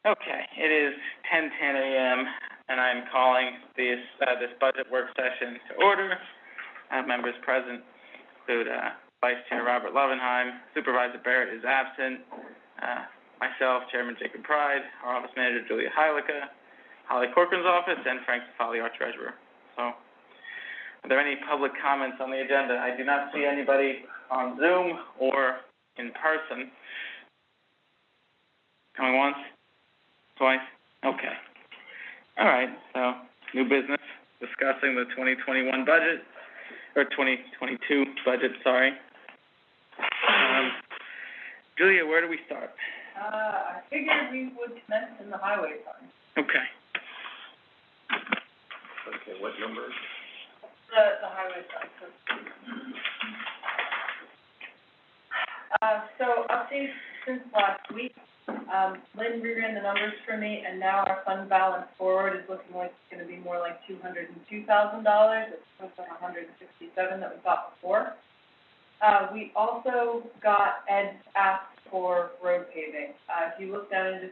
Okay, it is 10:10 a.m. and I'm calling this budget work session to order. Members present include Vice Chair Robert Lovenheim, Supervisor Barrett is absent, myself, Chairman Jacob Pride, our Office Manager Julia Heilica, Holly Corcoran's office, and Frank Foley, our Treasurer. So, are there any public comments on the agenda? I do not see anybody on Zoom or in person. Going once? Twice? Okay. All right, so new business, discussing the 2021 budget, or 2022 budget, sorry. Julia, where do we start? I figured we would commence in the highway fund. Okay. Okay, what number? The highway fund. So updates since last week. Lynn reran the numbers for me, and now our fund balance forward is looking like it's going to be more like $202,000. It's close to $167,000 that we thought before. We also got Ed's ask for road paving. If you look down into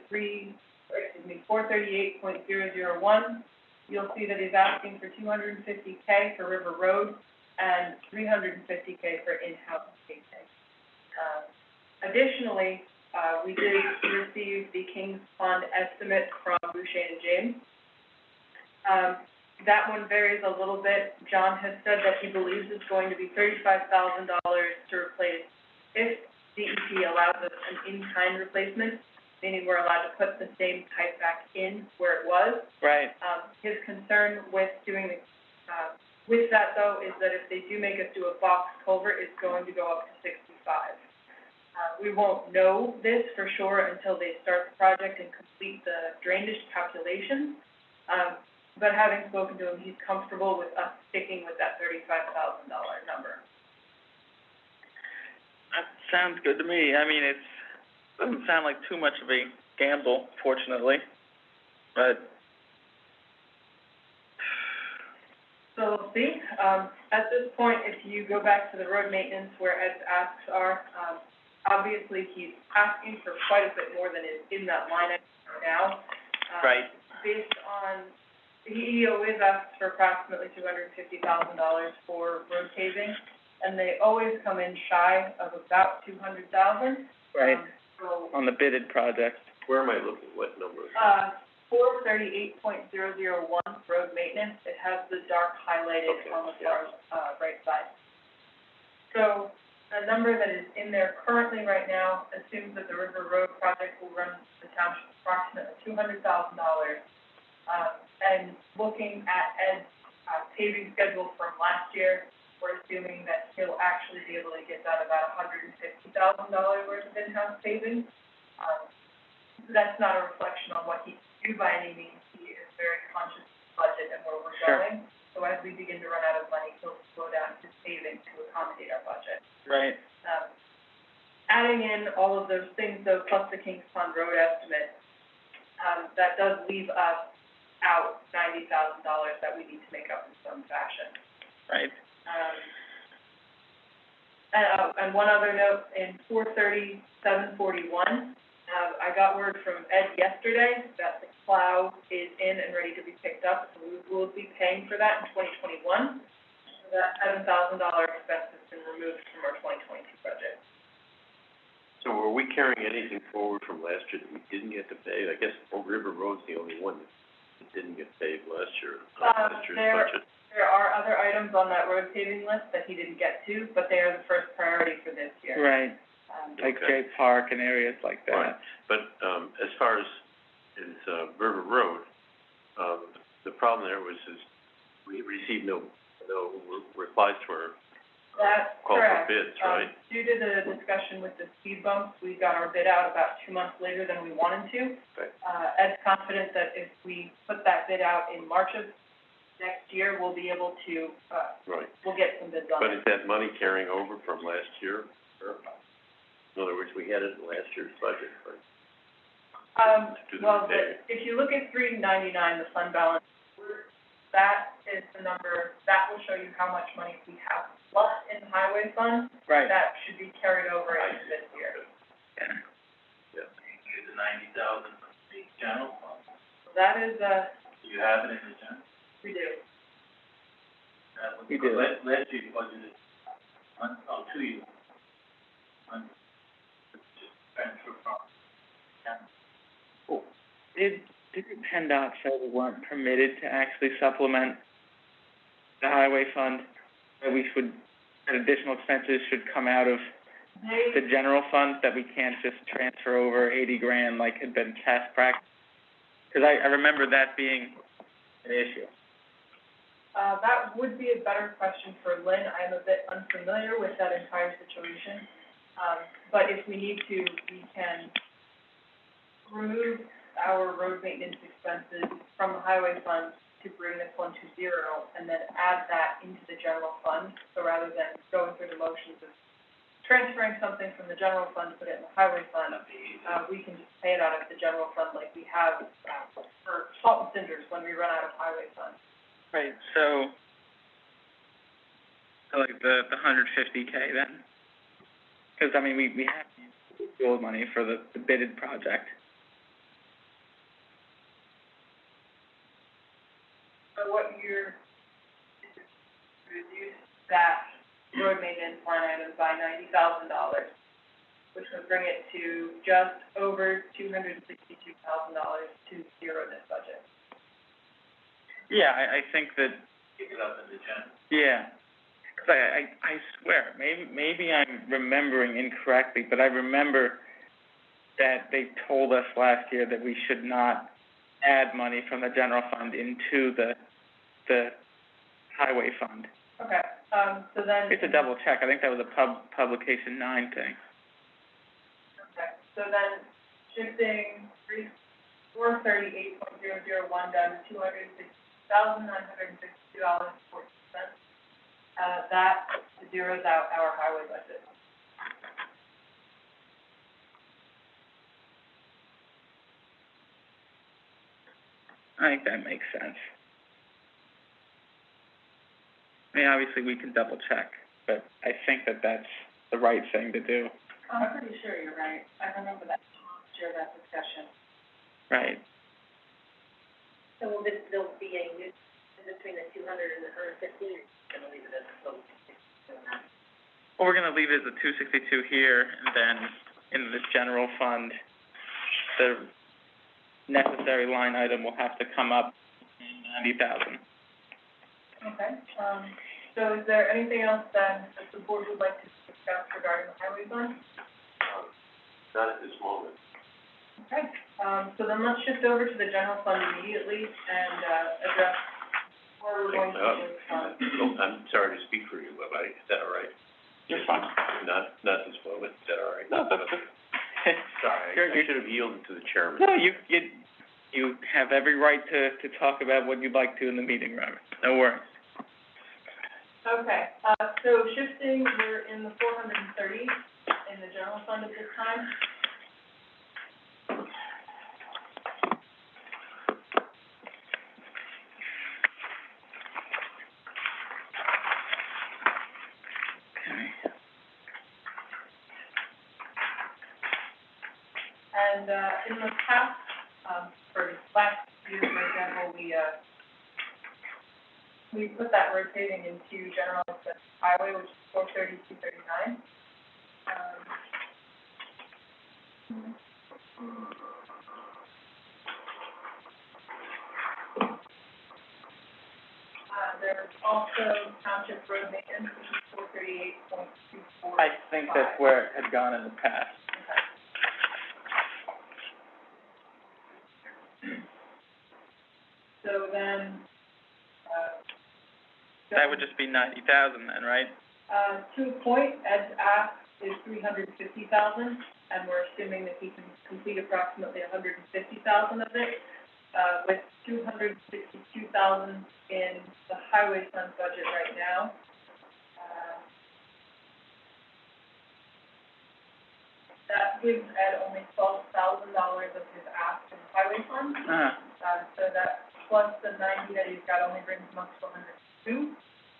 438.001, you'll see that he's asking for $250K for River Road and $350K for in-house paving. Additionally, we did receive the Kings Pond estimate from Boucher and James. That one varies a little bit. John has said that he believes it's going to be $35,000 to replace if DEP allows us an in-kind replacement, meaning we're allowed to put the same pipe back in where it was. Right. His concern with doing the, with that though, is that if they do make us do a box culvert, it's going to go up to 65. We won't know this for sure until they start the project and complete the drainage calculations. But having spoken to him, he's comfortable with us sticking with that $35,000 number. That sounds good to me. I mean, it doesn't sound like too much of a gamble, fortunately, but. So we'll see. At this point, if you go back to the road maintenance where Ed's asks are, obviously he's asking for quite a bit more than is in that line item now. Right. Based on, he always asks for approximately $250,000 for road paving, and they always come in shy of about $200,000. Right. So on the bidded project. Where am I looking? What number? 438.001 road maintenance. It has the dark highlighted on the far right side. So a number that is in there currently right now assumes that the River Road project will run the township approximately $200,000. And looking at Ed's paving schedule from last year, we're assuming that he'll actually be able to get done about $150,000 worth of in-house paving. That's not a reflection on what he can do by any means. He is very conscious of the budget and where we're going. So as we begin to run out of money, he'll slow down his savings to accommodate our budget. Right. Adding in all of those things, though, plus the Kings Pond Road estimate, that does leave us out $90,000 that we need to make up in some fashion. Right. And one other note, in 437.41, I got word from Ed yesterday that the plow is in and ready to be picked up, so we will be paying for that in 2021. So that $7,000 expense has been removed from our 2022 budget. So were we carrying anything forward from last year that we didn't get to pay? I guess Old River Road's the only one that didn't get paid last year, last year's budget. There are other items on that road paving list that he didn't get to, but they are the first priority for this year. Right. Like Jay Park and areas like that. Right. But as far as River Road, the problem there was we received no replies to our call for bids, right? Due to the discussion with the speed bumps, we got our bid out about 2 months later than we wanted to. Okay. Ed's confident that if we put that bid out in March of next year, we'll be able to, right. We'll get some bids on it. But is that money carrying over from last year? In other words, we had it in last year's budget, right? Well, if you look at 399, the fund balance, that is the number, that will show you how much money we have left in the highway fund. Right. That should be carried over into this year. Yeah. Yeah. The 90,000 from the general fund? That is, Do you have it in the general? we do. We do. Last year you budgeted on 2 years. Just transfer from. Well, didn't PennDOT say we weren't permitted to actually supplement the highway fund? That that additional expenses should come out of the general fund, that we can't just transfer over 80 grand like had been past practice? Because I remember that being an issue. That would be a better question for Lynn. I'm a bit unfamiliar with that entire situation. But if we need to, we can remove our road maintenance expenses from the highway fund to bring this one to zero, and then add that into the general fund. So rather than going through the motions of transferring something from the general fund to put it in the highway fund, we can just pay it out of the general fund like we have, for salt and cinders when we run out of highway funds. Right, so like the 150K then? Because, I mean, we have to use fuel money for the bidded project. So what you're, reduce that road maintenance line item by $90,000, which would bring it to just over $262,000 to zero this budget. Yeah, I think that. Pick it up in the general. Yeah, because I swear, maybe I'm remembering incorrectly, but I remember that they told us last year that we should not add money from the general fund into the highway fund. Okay, so then. It's a double check. I think that was a publication 9 thing. Okay, so then shifting 438.001 down to $260,962.40. That zeroes out our highway budget. I think that makes sense. I mean, obviously we can double check, but I think that that's the right thing to do. I'm pretty sure you're right. I remember that, share that discussion. Right. So will this still be a use in between the 200 and the 150, or gonna leave it as a total? Well, we're gonna leave it as a 262 here, and then in the general fund, the necessary line item will have to come up $90,000. Okay, so is there anything else then that the board would like to discuss regarding the highway fund? Not at this moment. Okay, so then let's shift over to the general fund immediately and, address where we're going to do this fund. I'm sorry to speak for you, but is that all right? You're fine. Not this moment, is that all right? No, that's good. Sorry, I should have yielded to the chairman. No, you have every right to talk about what you'd like to in the meeting, Robert. No worries. Okay, so shifting, we're in the 430 in the general fund at this time. Okay. And, in the past, for last year, for example, we put that rotating into general expense highway, which is 432.39. There's also township road maintenance, which is 438.24. I think that's where it had gone in the past. Okay. So then, That would just be 90,000 then, right? to a point, Ed's ask is 350,000, and we're assuming that he can complete approximately 150,000 of it, with 262,000 in the highway fund budget right now. That gives Ed only $12,000 of his ask in the highway fund. So that plus the 90 that he's got only brings him up to 102.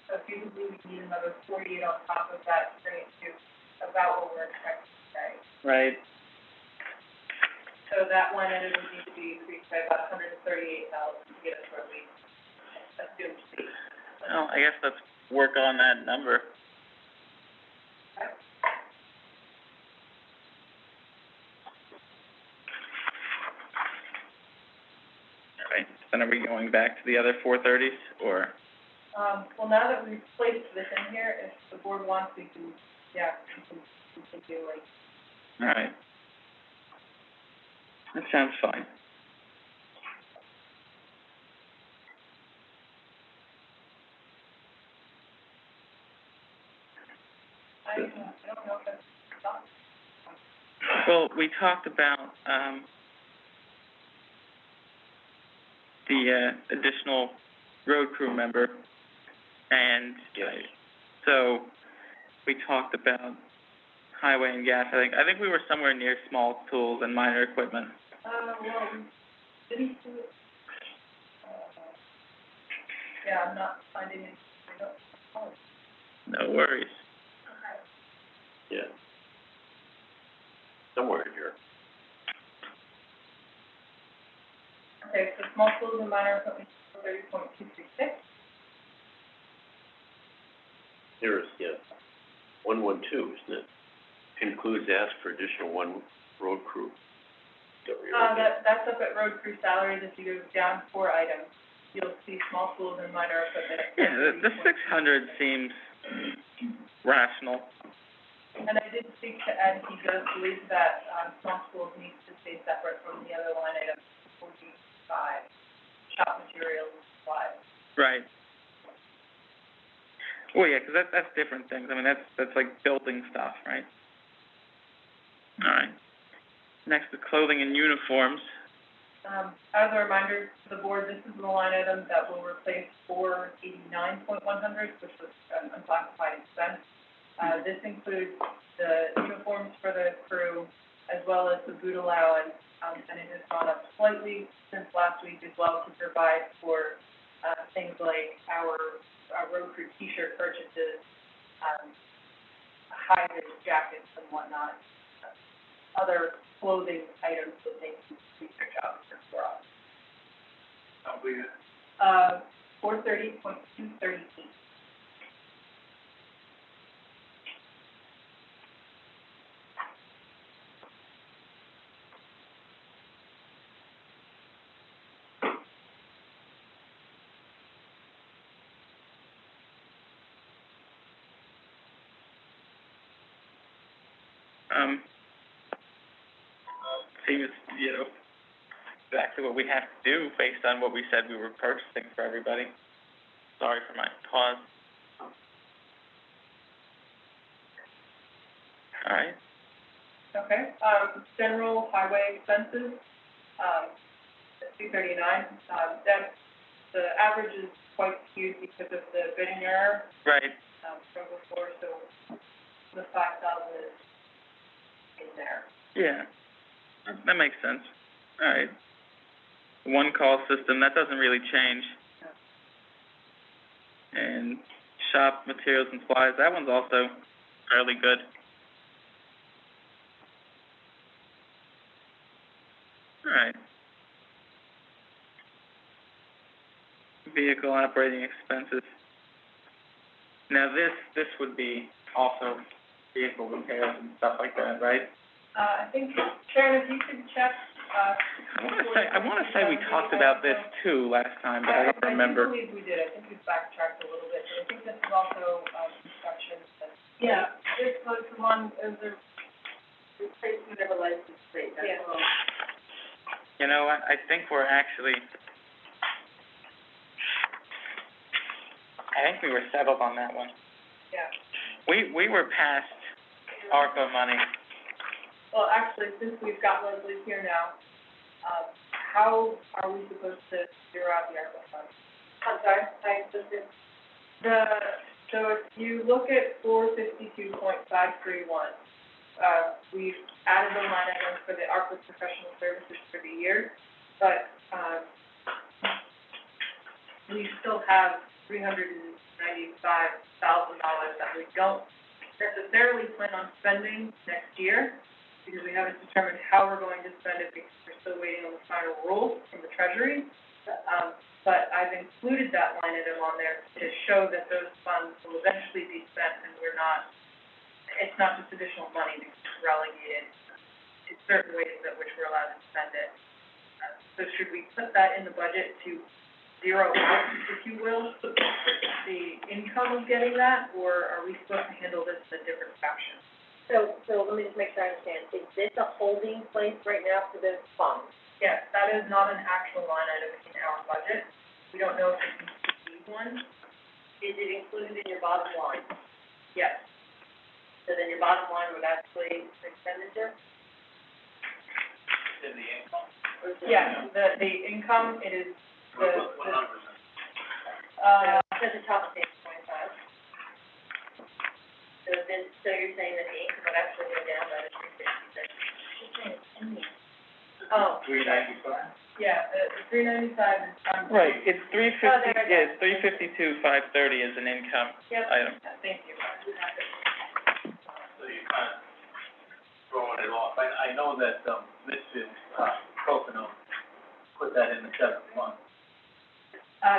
So feasibly, we need another 48 on top of that to bring it to about what we're expecting to pay. Right. So that line item would need to be increased by about $138,000 to get us where we assumed to be. Well, I guess let's work on that number. Okay. All right, then are we going back to the other 430s, or? Well, now that we've placed this in here, if the board wants, we can do like. All right. That sounds fine. I don't know if that's done. Well, we talked about, the, additional road crew member, and, so, we talked about highway and gas. I think we were somewhere near small tools and minor equipment. Well, did he do it? Yeah, I'm not finding it. No worries. Yeah. Somewhere in here. Okay, so small tools and minor equipment, 30.236. There's, 112, isn't it? Includes ask for additional one road crew. That's up at road crew salaries. If you go down 4 items, you'll see small tools and minor equipment. Yeah, the 600 seems rational. And I did speak to Ed. He does believe that, small tools needs to stay separate from the other line items, 45, shop materials and supplies. Right. Well, yeah, 'cause that's different things. I mean, that's like building stuff, right? All right. Next is clothing and uniforms. As a reminder to the board, this is the line item that will replace 489.100, which was an unclassified expense. This includes the uniforms for the crew, as well as the boot allowance, and it has gone up slightly since last week as well to provide for, things like our road crew T-shirt purchases, high-vis jackets and whatnot, other clothing items that they can do their jobs for us. 430.238. Seems, exactly what we have to do based on what we said we were purchasing for everybody. Sorry for my pause. All right. Okay, general highway expenses, at 239, that's, the average is quite skewed because of the bidding error, Right. from before, so the 5,000 is in there. Yeah. That makes sense. All right. One call system, that doesn't really change. And shop materials and supplies, that one's also fairly good. All right. Vehicle operating expenses. Now this would be also vehicle repairs and stuff like that, right? I think, Sharon, if you could check, I wanna say we talked about this too last time, but I don't remember. I believe we did. I think we backtracked a little bit, but I think this is also, construction. Yeah, this was the one, the replacement of a license plate, that's all. You know what, I think we were settled on that one. Yeah. We were past ARPA money. Well, actually, since we've got Leslie here now, how are we supposed to zero out the ARPA funds? I'm sorry, So if you look at 452.531, we've added a line item for the ARPA professional services for the year, but, we still have $395,000 that we don't necessarily plan on spending next year. because we haven't determined how we're going to spend it because we're still waiting on the final rule from the Treasury. But I've included that line item on there to show that those funds will eventually be spent and it's not just additional money because it's relegated to certain ways in which we're allowed to spend it. So should we put that in the budget to zero out, if you will, the income of getting that, or are we supposed to handle this in a different fashion? So let me just make sure I understand. Is this a holding place right now for this fund? Yes, that is not an actual line item in our budget. We don't know if it needs to be one. Is it included in your bottom line? Yes. So then your bottom line would actually expenditure? In the income? Yeah, the income, it is What numbers? To the top of page 25. So you're saying that the income would actually go down by the 356? Oh. 395? Yeah, the 395 is, Right, it's there it is. it's 352, 530 is an income Yep. item. thank you. So you're kind of throwing it off. I know that, Smithfield, Coconut put that in the separate fund.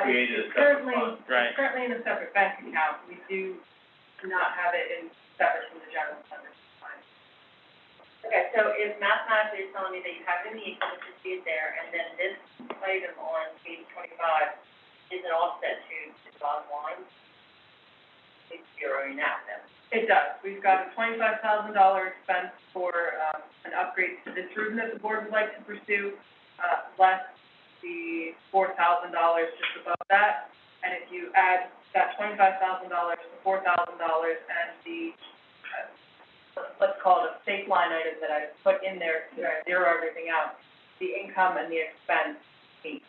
Created a separate fund. Right. It's currently in a separate bank account. We do not have it in separate from the general fund at this time. Okay, so if mathematically you're telling me that you have it in the income, which is see it there, and then this item on page 25 is an offset to the bottom line, it's zeroing out then. It does. We've got a $25,000 expense for, an upgrade to this room that the board would like to pursue, less the $4,000 just above that. And if you add that $25,000 to $4,000 and the, let's call it a safe line item that I put in there to zero everything out, the income and the expense meet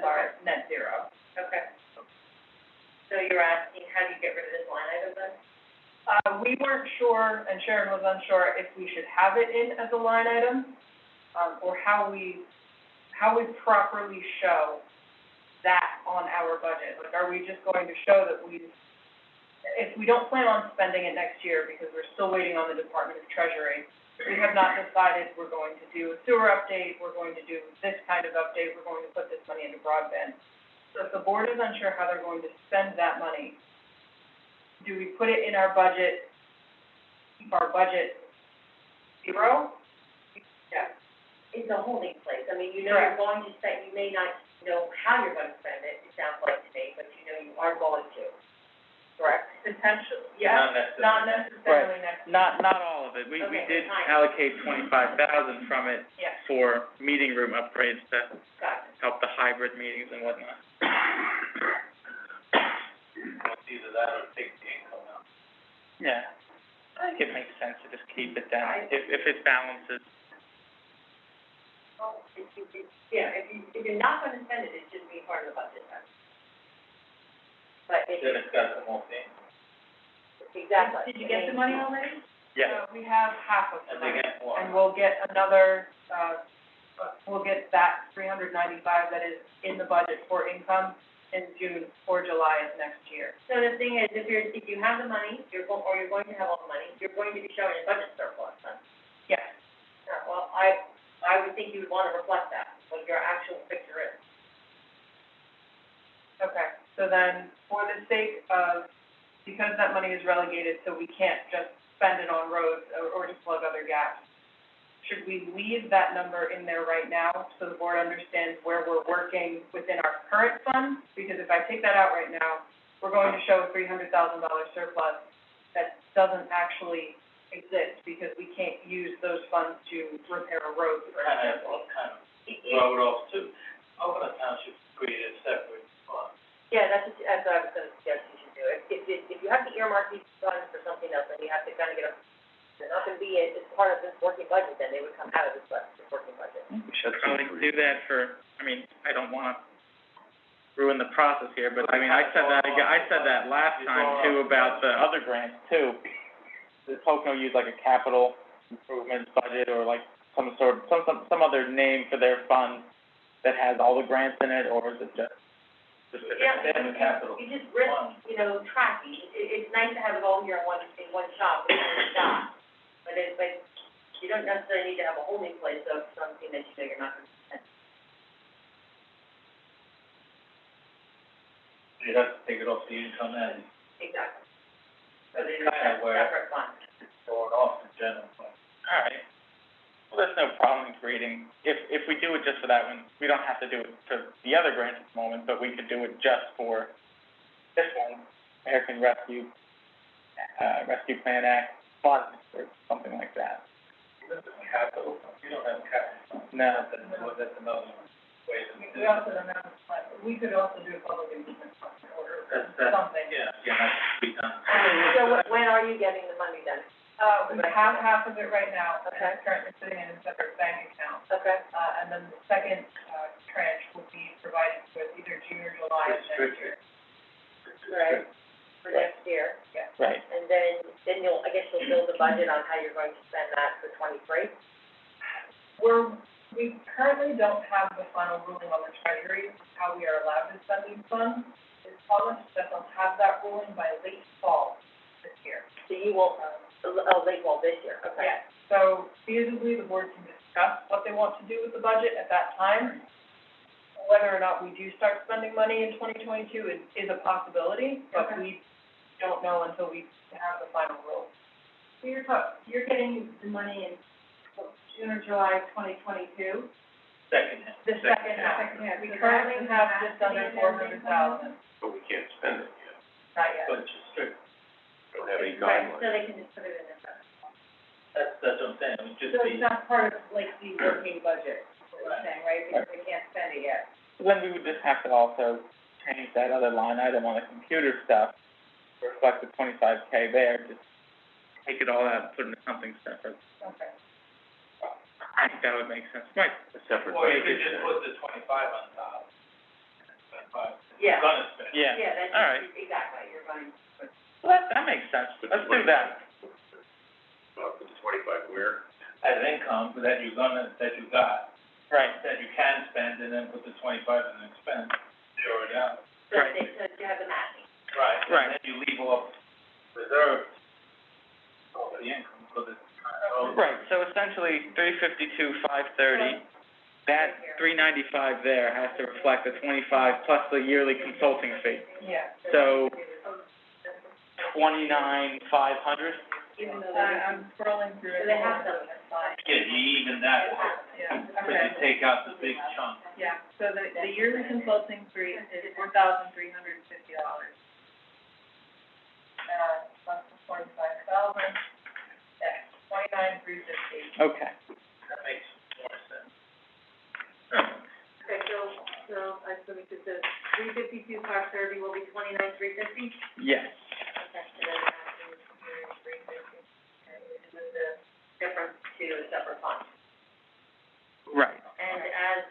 are net zero. Okay. So you're asking, how do you get rid of this line item then? We weren't sure, and Sharon was unsure if we should have it in as a line item, or how we properly show that on our budget. Like, are we just going to show that if we don't plan on spending it next year because we're still waiting on the Department of Treasury, we have not decided we're going to do a sewer update, we're going to do this kind of update, we're going to put this money into broadband. So if the board is unsure how they're going to spend that money, do we put it in our budget, keep our budget zero? Yeah. It's a holding place. I mean, you know Correct. you're going to spend, you may not know how you're going to spend it, it sounds like to me, but you know you are going to. Correct? Potentially, yes, Not necessarily. not necessarily next. Not all of it. We Okay, did fine. allocate 25,000 from it Yes. for meeting room upgrades to Got it. help the hybrid meetings and whatnot. Well, it's either that or take the income out. Yeah, I think it makes sense to just keep it down, if it balances. Well, if you're not going to spend it, it shouldn't be part of the budget then. But if Then it's got the whole thing. exactly. Did you get the money already? Yeah. We have half of the And they money, get more. and we'll get another, we'll get that $395 that is in the budget for income in June or July of next year. So the thing is, if you have the money, you're going to have all the money, you're going to be showing a budget surplus then. Yes. Yeah, well, I would think you would want to reflect that, what your actual picture is. Okay, so then, for the sake of, because that money is relegated, so we can't just spend it on roads or to plug other gaps, should we leave that number in there right now so the board understands where we're working within our current funds? Because if I take that out right now, we're going to show a $300,000 surplus that doesn't actually exist because we can't use those funds to repair a road, for example. Kind of throw it off too. Oakland Township created a separate fund. Yeah, that's what I was going to suggest you should do. If you have to earmark these funds for something else, then you have to kind of get them. They're not going to be as part of this working budget, then they would come out of this working budget. We should probably do that for, I mean, I don't wanna ruin the process here, but I mean, I said that last time too about the other grants too. Does Pocono use like a capital improvements budget or like some other name for their fund that has all the grants in it, or is it just? Yeah, capital. you just risk, tracking. It's nice to have it all here in one shop, with one shop. But You don't necessarily need to have a holding place of something that you know you're not gonna spend. You'd have to take it off the income and Exactly. So that's there's kind a of where separate fund. throw it off in general fund. All right. Well, there's no problem in creating, if we do it just for that one, we don't have to do it for the other grant at the moment, but we could do it just for this one, American Rescue Plan Act Fund, or something like that. Capital, you don't have capital. No. That's another way to do it. We also don't have, we could also do a public amusement fund or something. Yeah, that could be done. So when are you getting the money then? We have half of it right now, and Okay. it's currently sitting in a separate bank account. Okay. And then the second, tranche will be provided with either June or July of next year. Right, for next year. Yeah. Right. And then I guess you'll build a budget on how you're going to spend that for 23? We currently don't have the final ruling on the treasury, how we are allowed to spend these funds. It's promised that they'll have that ruling by late fall this year. So you won't, late fall this year, okay. Yeah, so feasibly, the board can discuss what they want to do with the budget at that time. Whether or not we do start spending money in 2022 is a possibility, but we don't know until we have the final rule. So you're getting the money in June or July 2022? Second half. The second half, we currently have just under 400,000, But we can't spend it yet. not yet. But it's strict. Don't have any Right, guidelines. so they can just put it in the fund. That's what I'm saying, it would just So be. it's not part of like the working budget, what we're saying, right? Because we can't spend it yet. Then we would just have to also change that other line item on the computer stuff, reflect the 25K there, just take it all out and put it into something separate. Okay. I think that would make sense. Right. A separate Or you budget. could just put the 25 on top. 25. Yeah. You're gonna spend. Yeah. Yeah, that's, All right. exactly, you're going, Well, that makes sense. Let's do that. Put the 25 where? As income that you got, Right. that you can spend, and then put the 25 in expense, zero it out. so Right. you have the matching. Right. Right. And then you leave off reserved for the income, so that. Right, so essentially, 352,530, that 395 there has to reflect the 25 plus the yearly consulting fee. Yeah. So 29,500? Even though I'm scrolling through it. So they have some, that's fine. Yeah, you even that out, Yeah, but you okay, take out the big chunk. yeah, so the yearly consulting fee is $4,350. Plus the 25,000, yeah, 29,350. Okay. That makes more sense. Okay, so we could say 352,530 will be 29,350? Yes. Okay, and then that's 350, and with the difference to a separate fund. Right. And as,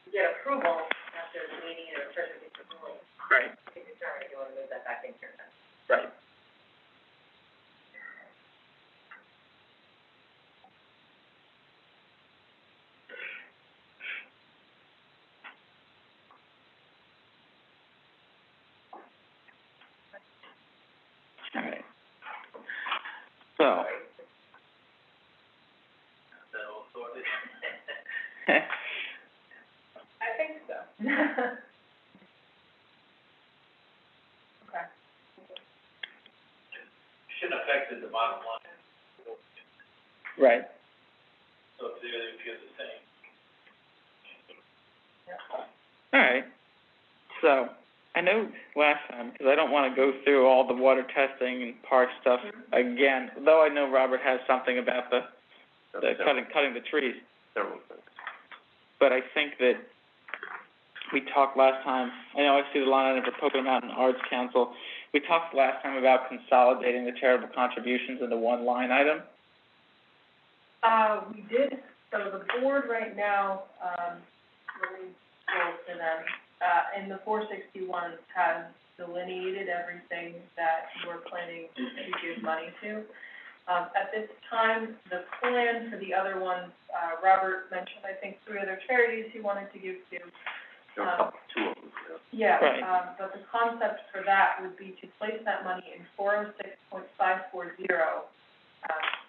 you get approval after the meeting or treasury gets approval, Right. you can determine if you wanna move that back into your fund. Right. All right. So, That all sorted. I think so. Okay. Shouldn't affect the bottom line, right. so if you're the same. All right. So, I know last time, because I don't want to go through all the water testing and park stuff again, though I know Robert has something about the cutting the trees. Several things. But I think that we talked last time, I know I see the line item for Pocono Mountain Arts Council. We talked last time about consolidating the charitable contributions into one line item. We did, so the board right now, let me go to them, in the 461 has delineated everything that we're planning to give money to. At this time, the plan for the other ones, Robert mentioned, I think, 3 other charities he wanted to give to. There were a couple, 2 of them, Yeah, Right. but the concept for that would be to place that money in 406.540,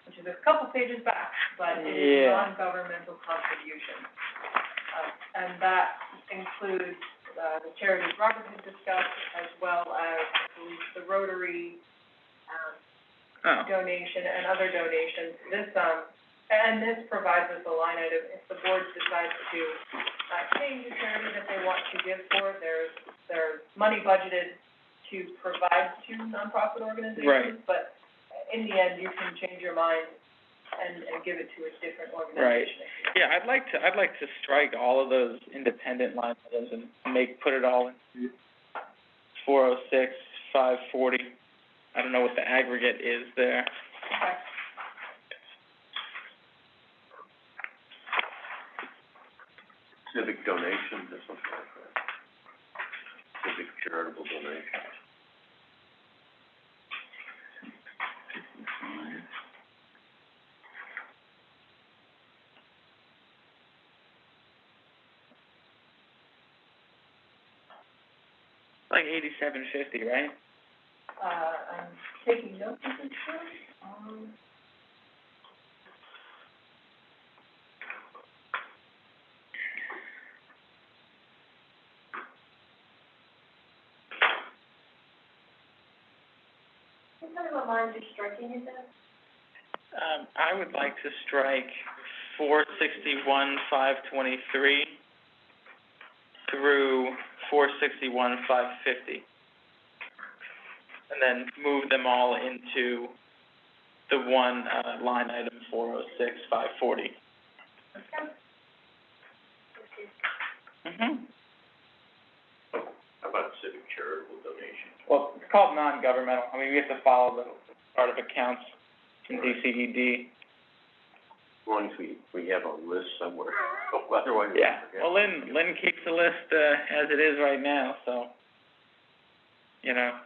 the which is a couple pages back, but it is Yeah. non-governmental contributions. And that includes, the charities Robert had discussed, as well as, I believe, the Rotary, donation and other donations. This provides us a line item, if the board decides to, change the charity that they want to give for, there's money budgeted to provide to nonprofit organizations. Right. But in the end, you can change your mind and give it to a different organization. Right. Yeah, I'd like to strike all of those independent line items and put it all into 406, 540. I don't know what the aggregate is there. Okay. Civic donations or something like that. Civic charitable donations. Like $87.50, right? I'm taking notes of this, What kind of lines you're striking, is that? I would like to strike 461, 523 through 461, 550. And then move them all into the one, line item 406, 540. Okay. Mm-hmm. How about civic charitable donation? Well, it's called non-governmental. I mean, we have to follow the Chart of Accounts in DCED. As long as we have a list somewhere, otherwise we Yeah. forget. Well, Lynn keeps the list, as it is right now, so, you know.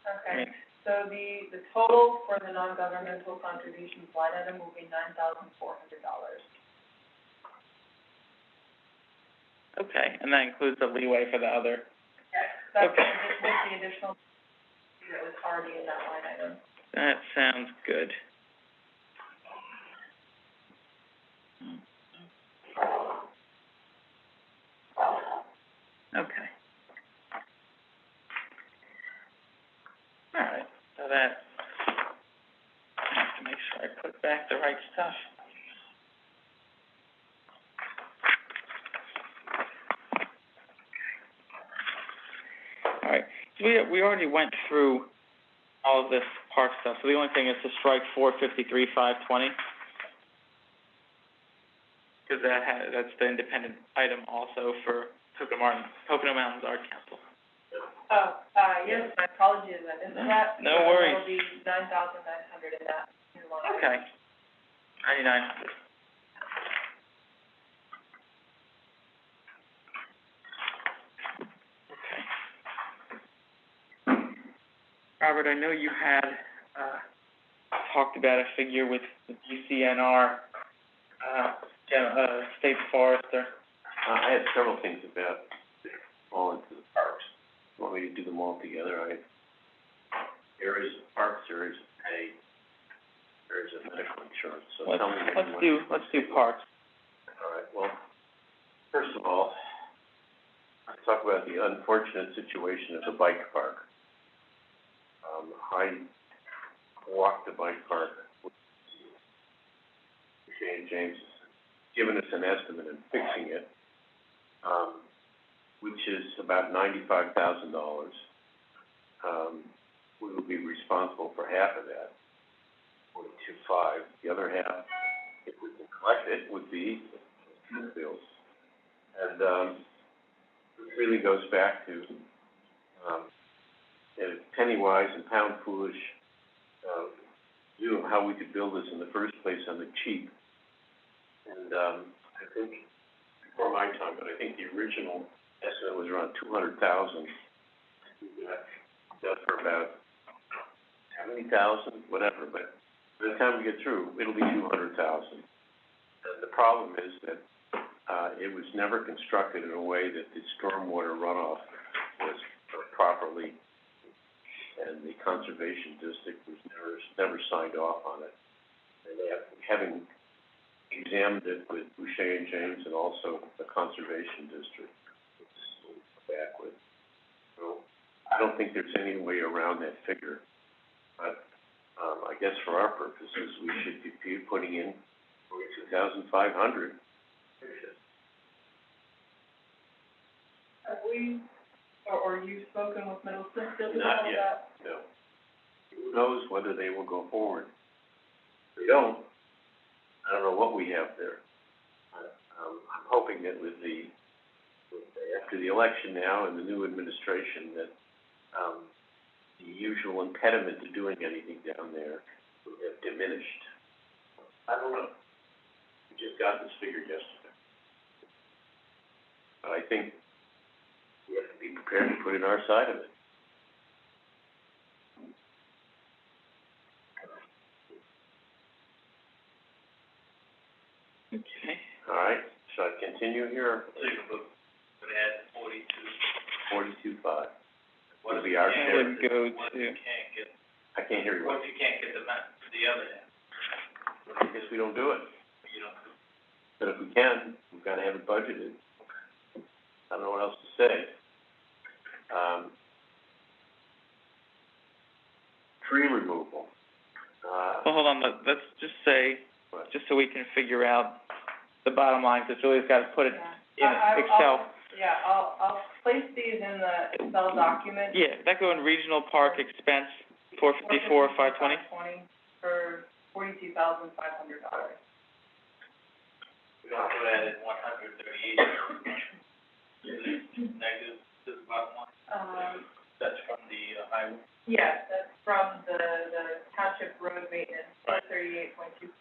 Okay. I mean, So the total for the non-governmental contributions line item will be $9,400. okay, and that includes the leeway for the other. Yes. That's Okay. with the additional that was already in that line item. That sounds good. Okay. All right, so that, I have to make sure I put back the right stuff. All right, so we already went through all of this park stuff, so the only thing is to strike 453, 520. Because that's the independent item also for Pocono Mountains Art Council. Oh, yes, my apologies, I missed that. No worries. That'll be $9,900 in that new line. Okay. 9900. Okay. Robert, I know you had, talked about a figure with the DCNR, state forester. I have several things about fall into the parks. You want me to do them all together? I have areas of parks, areas of pay, areas of medical insurance, so tell me what you want. Let's do parks. All right, well, first of all, let's talk about the unfortunate situation of the bike park. I walked the bike park with Shane James has given us an estimate in fixing it, which is about $95,000. We will be responsible for half of that, 42.5. The other half, if we can collect it, would be Smithfield. And it really goes back to penny wise and pound foolish view of how we could build this in the first place on the cheap. And I think before my time, but I think the original estimate was around $200,000. We got that for about 70,000, whatever. But by the time we get through, it'll be 200,000. And the problem is that it was never constructed in a way that the stormwater runoff was properly, and the conservation district was never signed off on it. And having examined it with Boucher and James and also the Conservation District, back with. So I don't think there's any way around that figure, but, I guess for our purposes, we should be putting in 42,500. Have we, or you've spoken with Middle Smithfield Not about yet, that? no. Who knows whether they will go forward? If they don't, I don't know what we have there. I'm hoping that after the election now and the new administration, that, the usual impediment to doing anything down there will have diminished. I don't know. We just got this figure yesterday. But I think we have to be prepared to put in our side of it. Okay. All right, shall I continue here? Take a look, but add 42.5. What Would be our That share. would go what to, you can't get, I can't hear you. what you can't get the other end, I guess we don't do it. you know. But if we can, we've gotta have it budgeted. I don't know what else to say. Tree removal. well, hold on, let's just say, What? just so we can figure out the bottom line, because Julie's got to put it in I'll Excel. I'll place these in the Excel document. Yeah, that go in regional park expense, 454, 520. For $42,500. We also added 138, negative to the bottom line. That's from the highway. Yes, that's from the township road maintenance, Right. 38.245,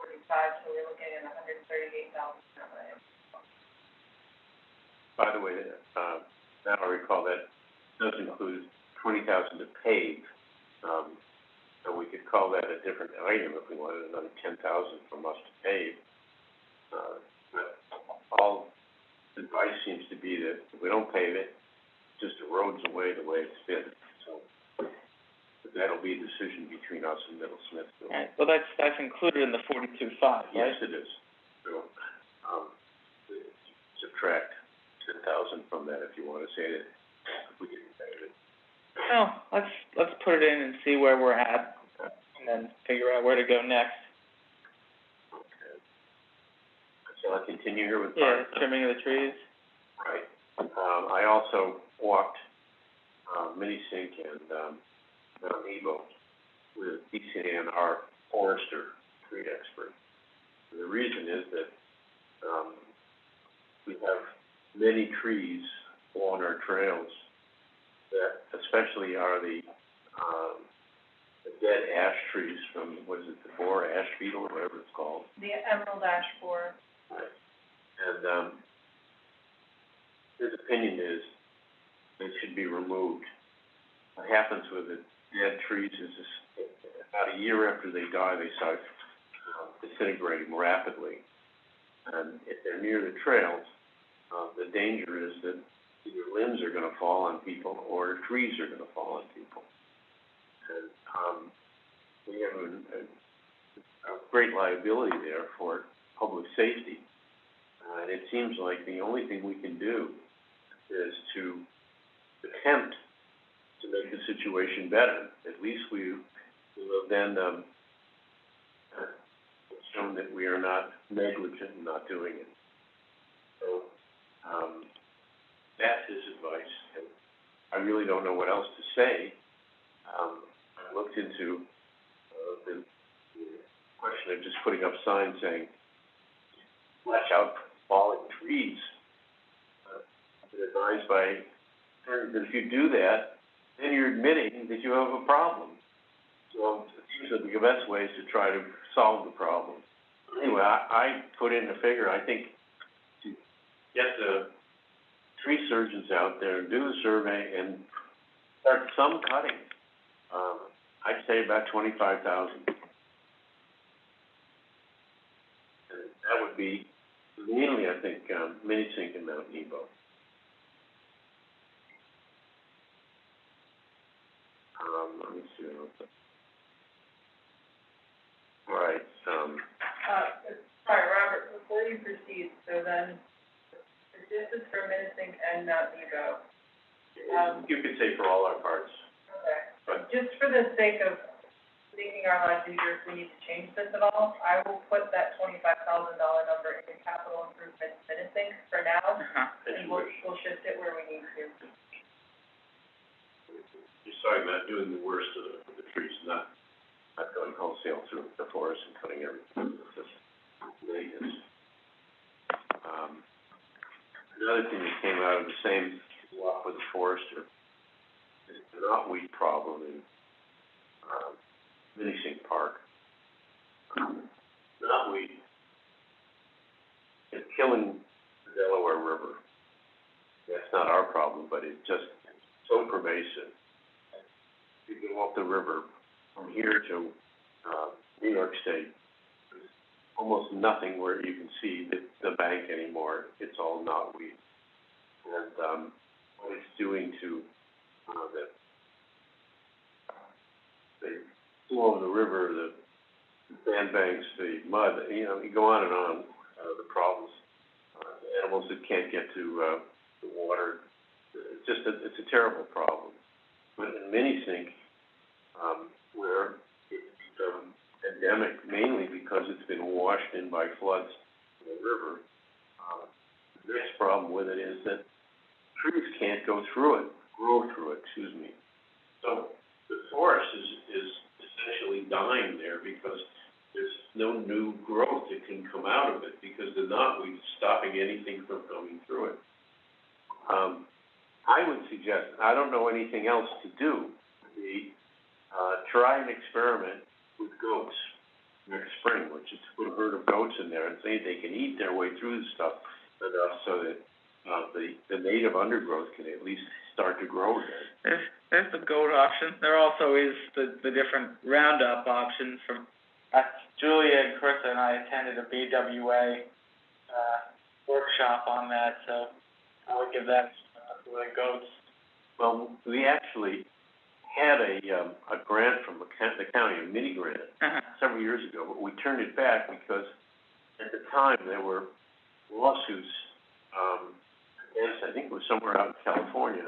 so we're looking at $138,000. By the way, now I recall that does include 20,000 to pave. So we could call that a different item if we wanted another 10,000 from us to pave. But all advice seems to be that if we don't pave it, just erodes away the way it's been. So that'll be a decision between us and Middle Smithfield. All right, well, that's included in the 42.5, right? Yes, it is. So, subtract 10,000 from that if you want to say that we can pave it. Well, let's put it in and see where we're at, and then figure out where to go next. Okay. Shall I continue here with Yeah, part? trimming of the trees. Right. I also walked, Mini Sink and, Mount Nebo with DCNR forester, tree expert. And the reason is that, we have many trees along our trails that especially are the dead ash trees from, what is it, the boar ash beetle, or whatever it's called. The emerald ash borer. Right. And, his opinion is they should be removed. What happens with the dead trees is this, about a year after they die, they start disintegrating rapidly. And if they're near the trails, the danger is that either limbs are gonna fall on people or trees are gonna fall on people. And, we have a great liability there for public safety. And it seems like the only thing we can do is to attempt to make the situation better. At least we will have then, shown that we are not negligent in not doing it. So, that's his advice, and I really don't know what else to say. I looked into, the question of just putting up signs saying, watch out for falling trees. I've been advised by attorneys that if you do that, then you're admitting that you have a problem. So it seems that the best way is to try to solve the problem. Anyway, I put in a figure, I think, to get the tree surgeons out there and do the survey and start some cutting. I'd say about 25,000. And that would be mainly, I think, Mini Sink and Mount Nebo. Let me see. All right, and Mount Nebo. You could say for all our parts, Okay. but Just for the sake of making our lives easier, if we need to change this at all, I will put that $25,000 number in capital improvement menacing for now, and we'll shift it where we need to. you're talking about doing the worst of the trees, not going wholesale through the forest and cutting everything. It's just maintenance. Another thing that came out of the same walk with the forester is the knotweed problem in, Minisink Park. Knotweed is killing the Delaware River. That's not our problem, but it's just so pervasive. You go up the river from here to, New York State, there's almost nothing where you can see the bank anymore. It's all knotweed. And, what it's doing to, the flow of the river, the sandbanks, the mud, you go on and on, the problems. Animals that can't get to, the water. It's a terrible problem. But in Minisink, where it's become endemic mainly because it's been washed in by floods in the river, the next problem with it is that trees can't grow through it. So the forest is essentially dying there because there's no new growth that can come out of it because the knotweed is stopping anything from coming through it. I would suggest, I don't know anything else to do, try an experiment with goats next spring, which is put a herd of goats in there and see if they can eat their way through the stuff enough so that the native undergrowth can at least start to grow again. There's the goat option. There also is the different Roundup options from, Julia and Carissa and I attended a BWA, workshop on that, so I would give that to the goats. Well, we actually had a grant from the county, a mini grant, several years ago, but we turned it back because at the time there were lawsuits, against, I think it was somewhere out in California,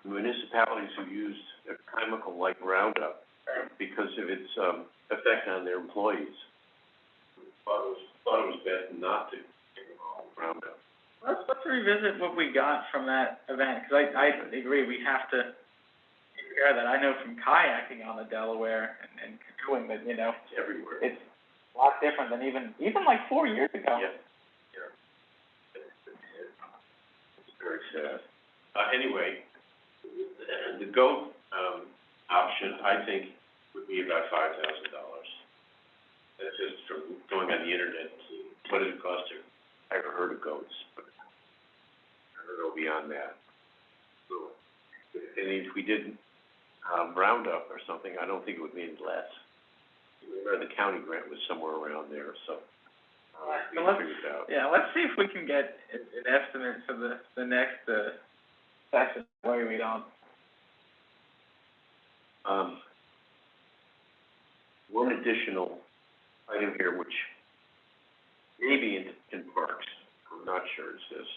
municipalities who used a chemical like Roundup because of its effect on their employees. Thought it was best not to Roundup. Let's revisit what we got from that event, because I agree we have to take care of that. I know from kayaking on the Delaware and canoeing that, It's everywhere. it's a lot different than even like 4 years ago. Yeah. It's very sad. Anyway, the goat, option, I think, would be about $5,000. That's just from going on the internet and seeing what does it cost to have a herd of goats. But I don't know beyond that. So, and if we did Roundup or something, I don't think it would be any less. Remember the county grant was somewhere around there, so we can figure it out. Yeah, let's see if we can get an estimate for the next session. Way we don't. One additional item here, which maybe in parks, I'm not sure, is this.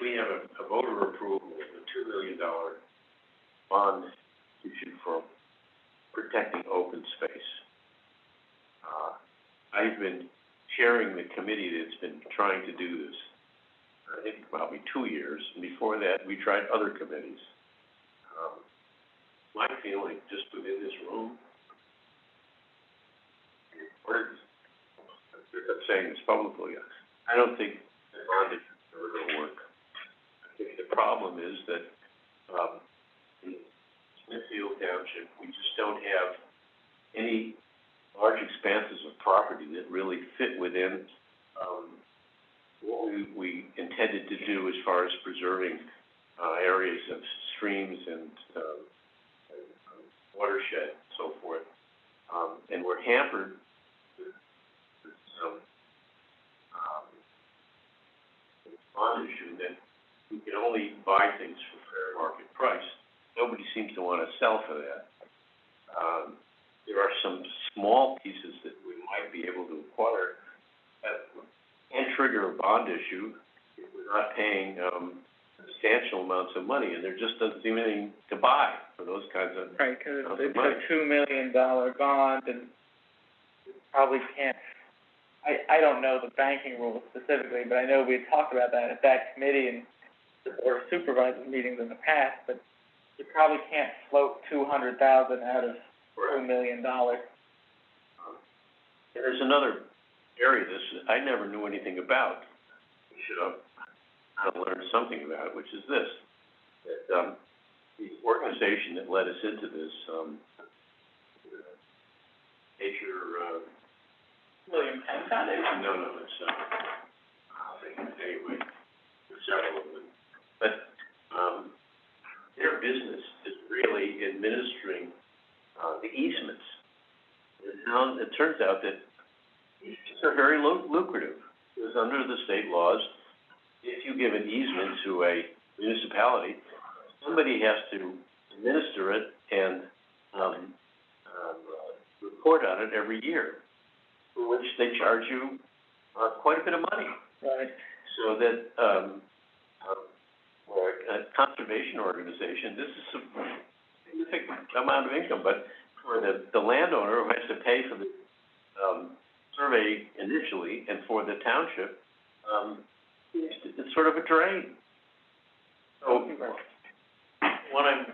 We have a voter approval of a $2 million bond issued for protecting open space. I've been chairing the committee that's been trying to do this, I think probably 2 years, and before that, we tried other committees. My feeling, just within this room, I'm saying this publicly, I don't think the bond is ever going to work. I think the problem is that in Smithfield Township, we just don't have any large expanses of property that really fit within what we intended to do as far as preserving areas of streams and watershed and so forth. And we're hampered with some bond issue that we can only buy things for fair market price. Nobody seems to want to sell for that. There are some small pieces that we might be able to acquire at trigger a bond issue if we're not paying, substantial amounts of money, and there just doesn't seem anything to buy for those kinds of Right, because amounts it's of money. a $2 million bond, and you probably can't, I don't know the banking rules specifically, but I know we had talked about that at that committee and the Board of Supervisors meetings in the past, but you probably can't float $200,000 out of $2 million. There's another area this I never knew anything about. We should have learned something about it, which is this, that, the organization that led us into this, Nature, William Penn Foundation? no, it's, anyway, there's several of them. But, their business is really administering, the easements. It turns out that easements are very lucrative, because under the state laws, if you give an easement to a municipality, somebody has to administer it and, report on it every year, for which they charge you, quite a bit of money. Right. So that, for a conservation organization, this is a significant amount of income, but for the landowner who has to pay for the, survey initially, and for the township, it's sort of a drain. So, what I'm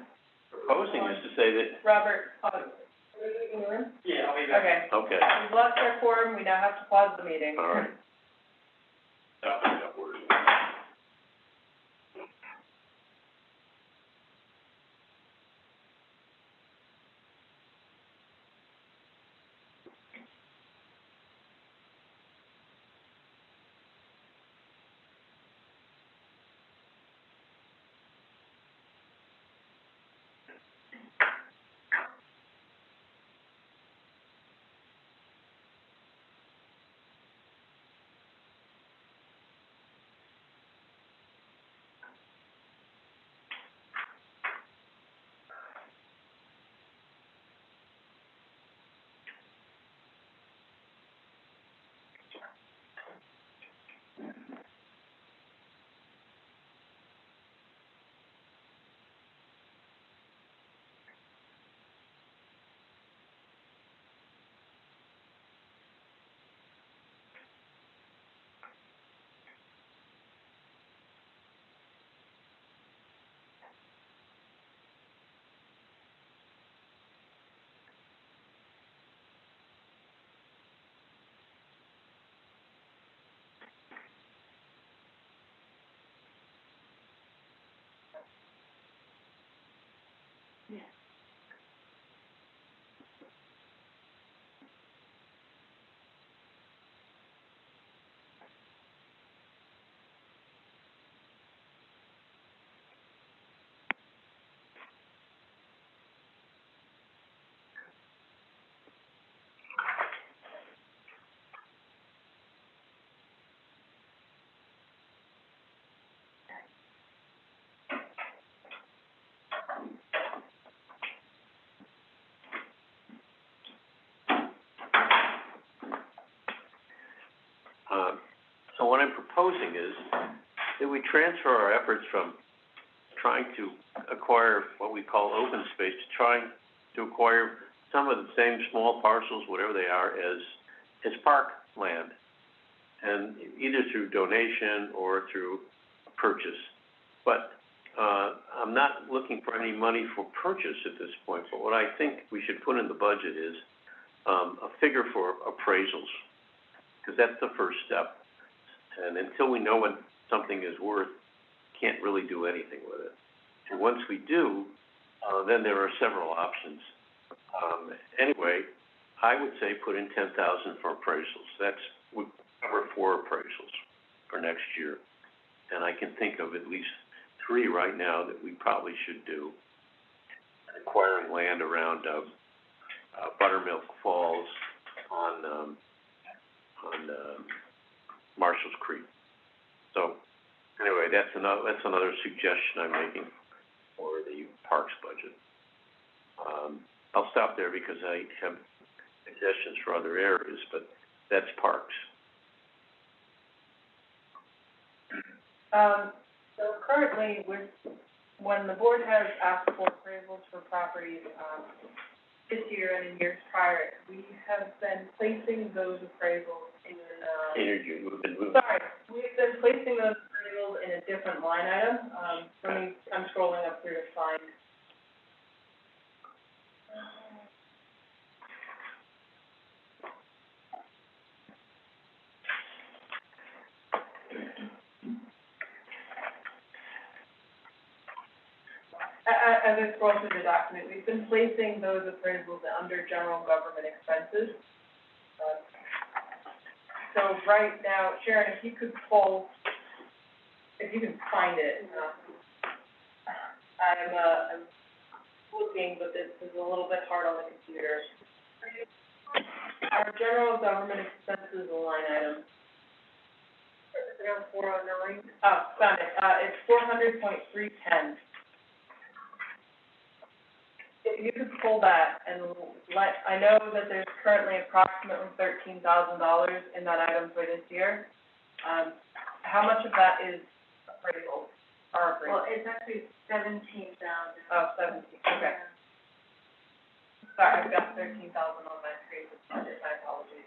proposing is to say that. Robert, pause. Yeah, I'll be back. Okay. Okay, We've lost our quorum, we now have to pause the meeting. all right. So what I'm proposing is that we transfer our efforts from trying to acquire what we call open space to trying to acquire some of the same small parcels, whatever they are, as park land, and either through donation or through purchase. But I'm not looking for any money for purchase at this point, but what I think we should put in the budget is a figure for appraisals, because that's the first step. And until we know what something is worth, can't really do anything with it. And once we do, then there are several options. Anyway, I would say put in $10,000 for appraisals. Would cover 4 appraisals for next year. And I can think of at least 3 right now that we probably should do. Acquiring land around Buttermilk Falls on Marshall's Creek. So anyway, that's another suggestion I'm making for the parks budget. I'll stop there because I have suggestions for other areas, but that's parks. So currently, when the board has asked for appraisals for properties, this year and in years prior, we have been placing those appraisals in, Energy, we've been moving. we've been placing those appraisals in a different line item. I'm scrolling up through to find. As I scroll through the document, we've been placing those appraisals under general government expenses. So right now, Sharon, if you can find it, I'm looking, but this is a little bit hard on the computer. Our general government expenses line item. Is it on 409? Oh, found it. It's 400.310. If you could pull that and I know that there's currently approximately $13,000 in that item for this year. How much of that is appraisal, our appraisal? Well, it's actually 17,000. Oh, 17, okay. Sorry, I've got 13,000 on my appraisal budget, my apologies.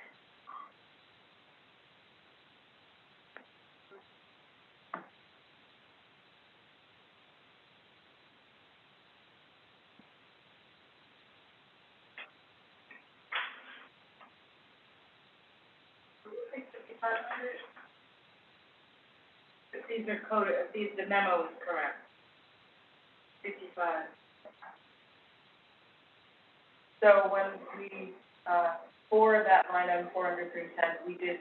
If these are coded, if the memo is correct. 55. So when we, for that line item, 400.310, we did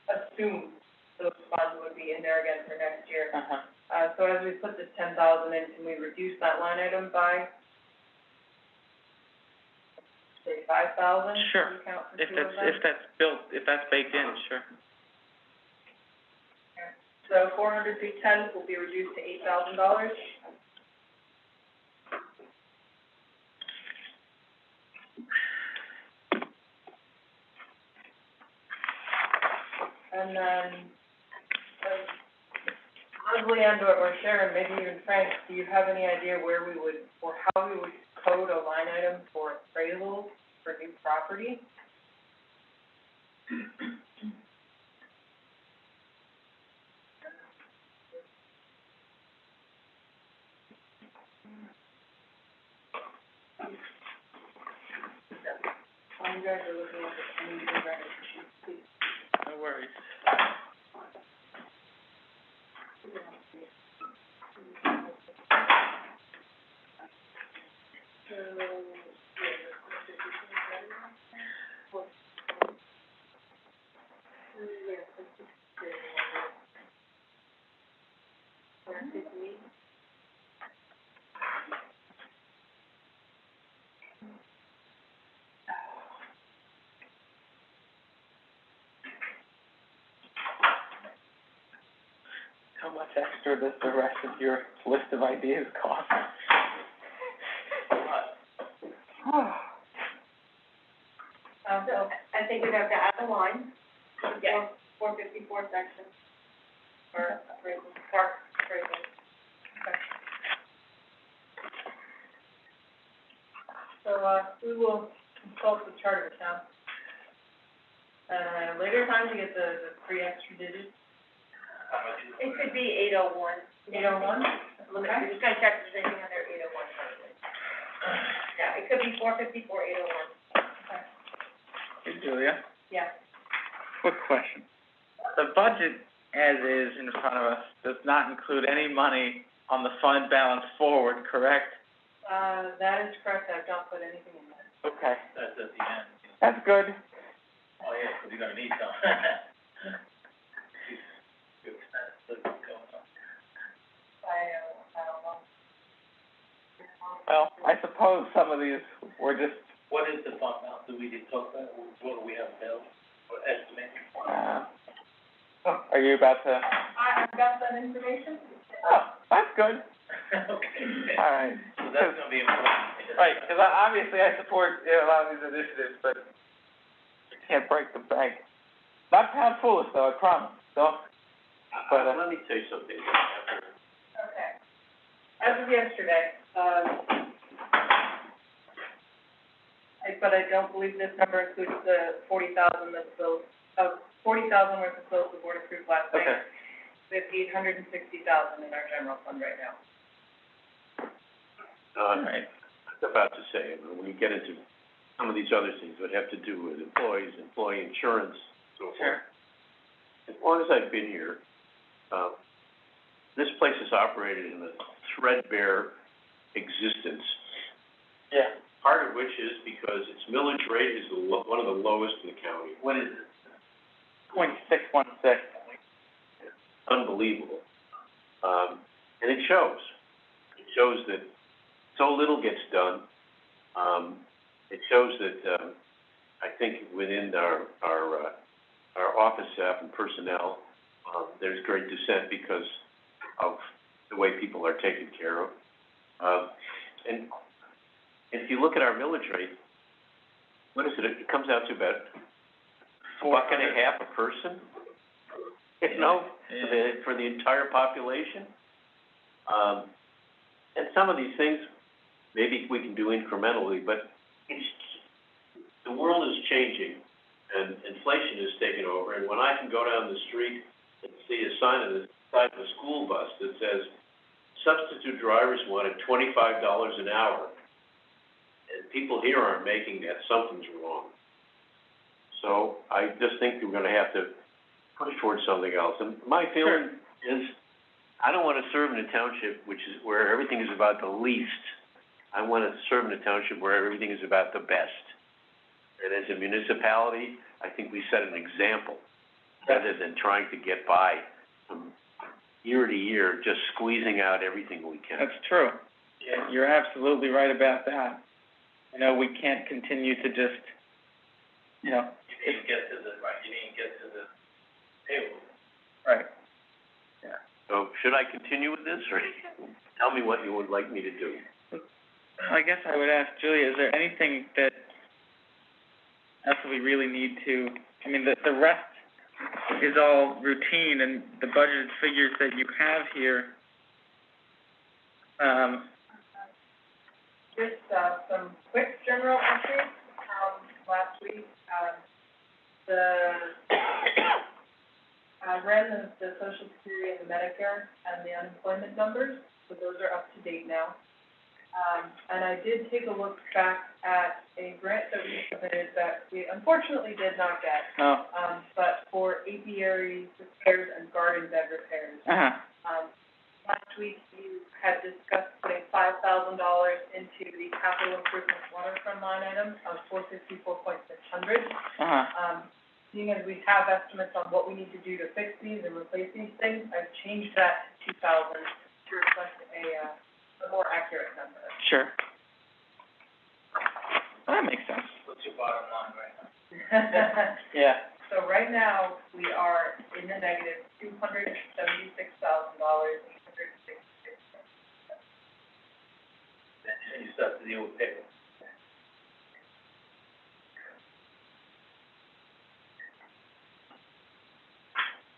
assume those funds would be in there again for next year. So as we put this 10,000 in, can we reduce that line item by, say, 5,000? Sure. If that's baked in, sure. So 400.310 will be reduced to $8,000. And then, Leslie or Sharon, maybe even Frank, do you have any idea where we would, or how we would code a line item for appraisal for new property? While you guys are looking at this, I need to grab a sheet, please. No worries. How much extra does the rest of your list of ideas cost? So I think we'd have to add a line, Yeah. 454 section, for appraisal, park appraisal. Okay. So, we will consult with Charter Town. Later time to get the 3 extra digits. It could be 801. 801? We're just gonna check if there's anything under 801. Yeah, it could be 454, 801. Hey, Julia, Yeah. quick question. The budget, as is in front of us, does not include any money on the fund balance forward, correct? That is correct, I've not put anything in there. Okay, That's at the end. that's good. Oh, yeah, because you're gonna need some. Good, that's going on. I don't know. Well, I suppose some of these were just, What is the fund balance that we did talk about? What do we have available, or estimated? are you about to? I've got that information. Oh, that's good. Okay. All right. So that's gonna be important. Right, because obviously I support, a lot of these initiatives, but you can't break the bank. Not pound foolish though, I promise, so. But, let me say something. Okay. As of yesterday, but I don't believe this number includes the 40,000 that's billed, 40,000 worth of bills the board approved last night. okay. We have 860,000 in our general fund right now. All right. I was about to say, when you get into some of these other things that have to do with employees, employee insurance, so forth. Sure. As long as I've been here, this place has operated in a threadbare existence. Yeah. Part of which is because its millage rate is one of the lowest in the county. What is it? .616. Unbelievable. And it shows. It shows that so little gets done. It shows that, I think within our office staff and personnel, there's great dissent because of the way people are taken care of. And if you look at our millage rate, what is it? It comes out to about $1.50 a person, you know, for the entire population. And some of these things, maybe we can do incrementally, but the world is changing and inflation is taking over. And when I can go down the street and see a sign on the side of a school bus that says, substitute drivers wanted $25 an hour, and people here aren't making that, something's wrong. So I just think we're gonna have to push towards something else. And my feeling is, I don't wanna serve in a township where everything is about the least. I wanna serve in a township where everything is about the best. And as a municipality, I think we set an example, rather than trying to get by from year to year, just squeezing out everything we can. That's true. Yeah, you're absolutely right about that. You know, we can't continue to just, you know. You didn't get to the payroll. Right. Yeah. So should I continue with this, or tell me what you would like me to do? I guess I would ask Julia, is there anything that else we really need to, I mean, the rest is all routine, and the budgeted figures that you have here, Just, some quick general entries, last week, ran the Social Security and the Medicare and the unemployment numbers, so those are up to date now. And I did take a look back at a grant that we submitted that we unfortunately did not get. oh, But for apiary repairs and garden bed repairs. Last week you had discussed putting $5,000 into the capital improvement waterfront line item of 454,600. Seeing as we have estimates on what we need to do to fix these and replace these things, I've changed that to 2,000 to reflect a more accurate number. sure. Well, that makes sense. What's your bottom line right now? Yeah. So right now, we are in the negative $276,866. And you still have to deal with payroll.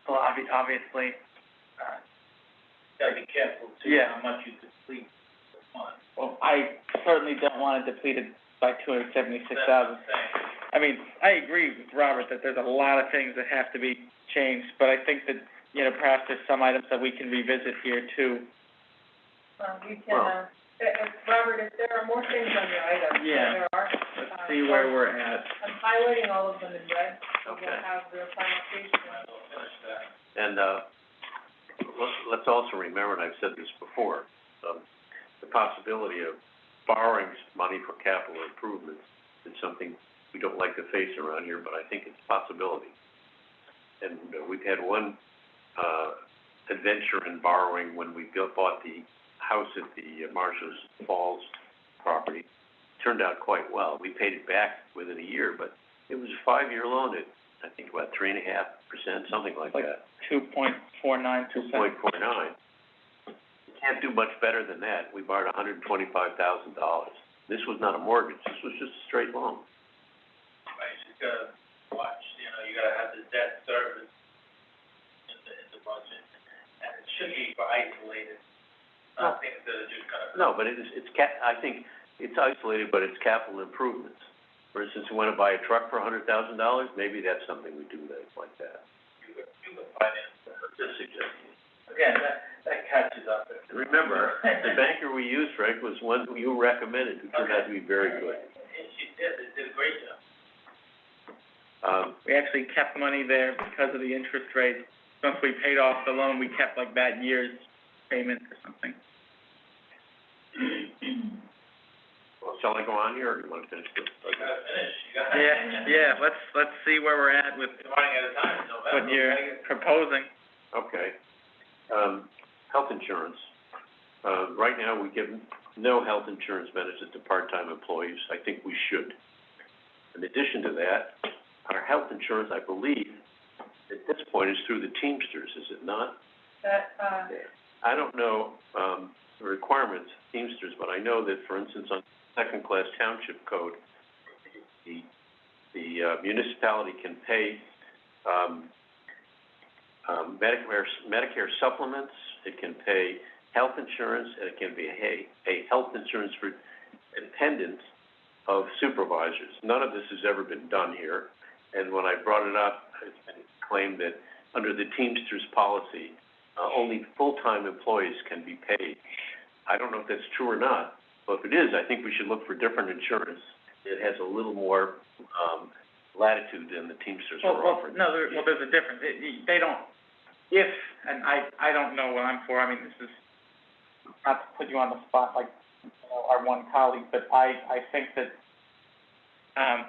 Well, obviously, Gotta be careful too, Yeah. how much you deplete the fund. well, I certainly don't want it depleted by $276,000. That's what I'm saying. I mean, I agree with Robert that there's a lot of things that have to be changed, but I think that, you know, perhaps there's some items that we can revisit here too. We can, Robert, if there are more things on your item, Yeah. there are. Let's see where we're at. I'm highlighting all of them in red, so Okay. we'll have the final page. We'll finish that. And, let's also remember, and I've said this before, the possibility of borrowing money for capital improvements is something we don't like to face around here, but I think it's a possibility. And we've had one, adventure in borrowing when we bought the house at the Marshall's Falls property. Turned out quite well. We paid it back within a year, but it was a 5-year loan at, I think, about 3.5%, something like that. 2.49%. 2.49. You can't do much better than that. We borrowed $125,000. This was not a mortgage. This was just a straight loan. Right, you just gotta watch, you gotta have the debt service in the budget. should be for isolated, not things that are just gonna. No, but I think it's isolated, but it's capital improvements. For instance, you wanna buy a truck for $100,000, maybe that's something we do like that. You can finance that. Just suggesting. Again, that catches up. Remember, the banker we used, Frank, was one who you recommended, who turned out to be very good. And she did a great job. We actually kept money there because of the interest rate. Once we paid off the loan, we kept like that year's payment or something. Well, shall I go on here, or do you wanna finish this? You gotta finish, Yeah, let's see where we're at with You're running out of time, so. what you're proposing. Okay. Health insurance. Right now, we give no health insurance benefits to part-time employees. I think we should. In addition to that, our health insurance, I believe, at this point is through the Teamsters, is it not? I don't know, the requirements of Teamsters, but I know that, for instance, on second-class township code, the municipality can pay, Medicare Supplements, it can pay health insurance, and it can be a health insurance for dependents of supervisors. None of this has ever been done here, and when I brought it up, it's been claimed that under the Teamsters policy, only full-time employees can be paid. I don't know if that's true or not, but if it is, I think we should look for different insurance that has a little more, latitude than the Teamsters are offering. There's a difference. They don't, and I don't know what I'm for. I mean, this is not to put you on the spot like, our one colleague, but I think that,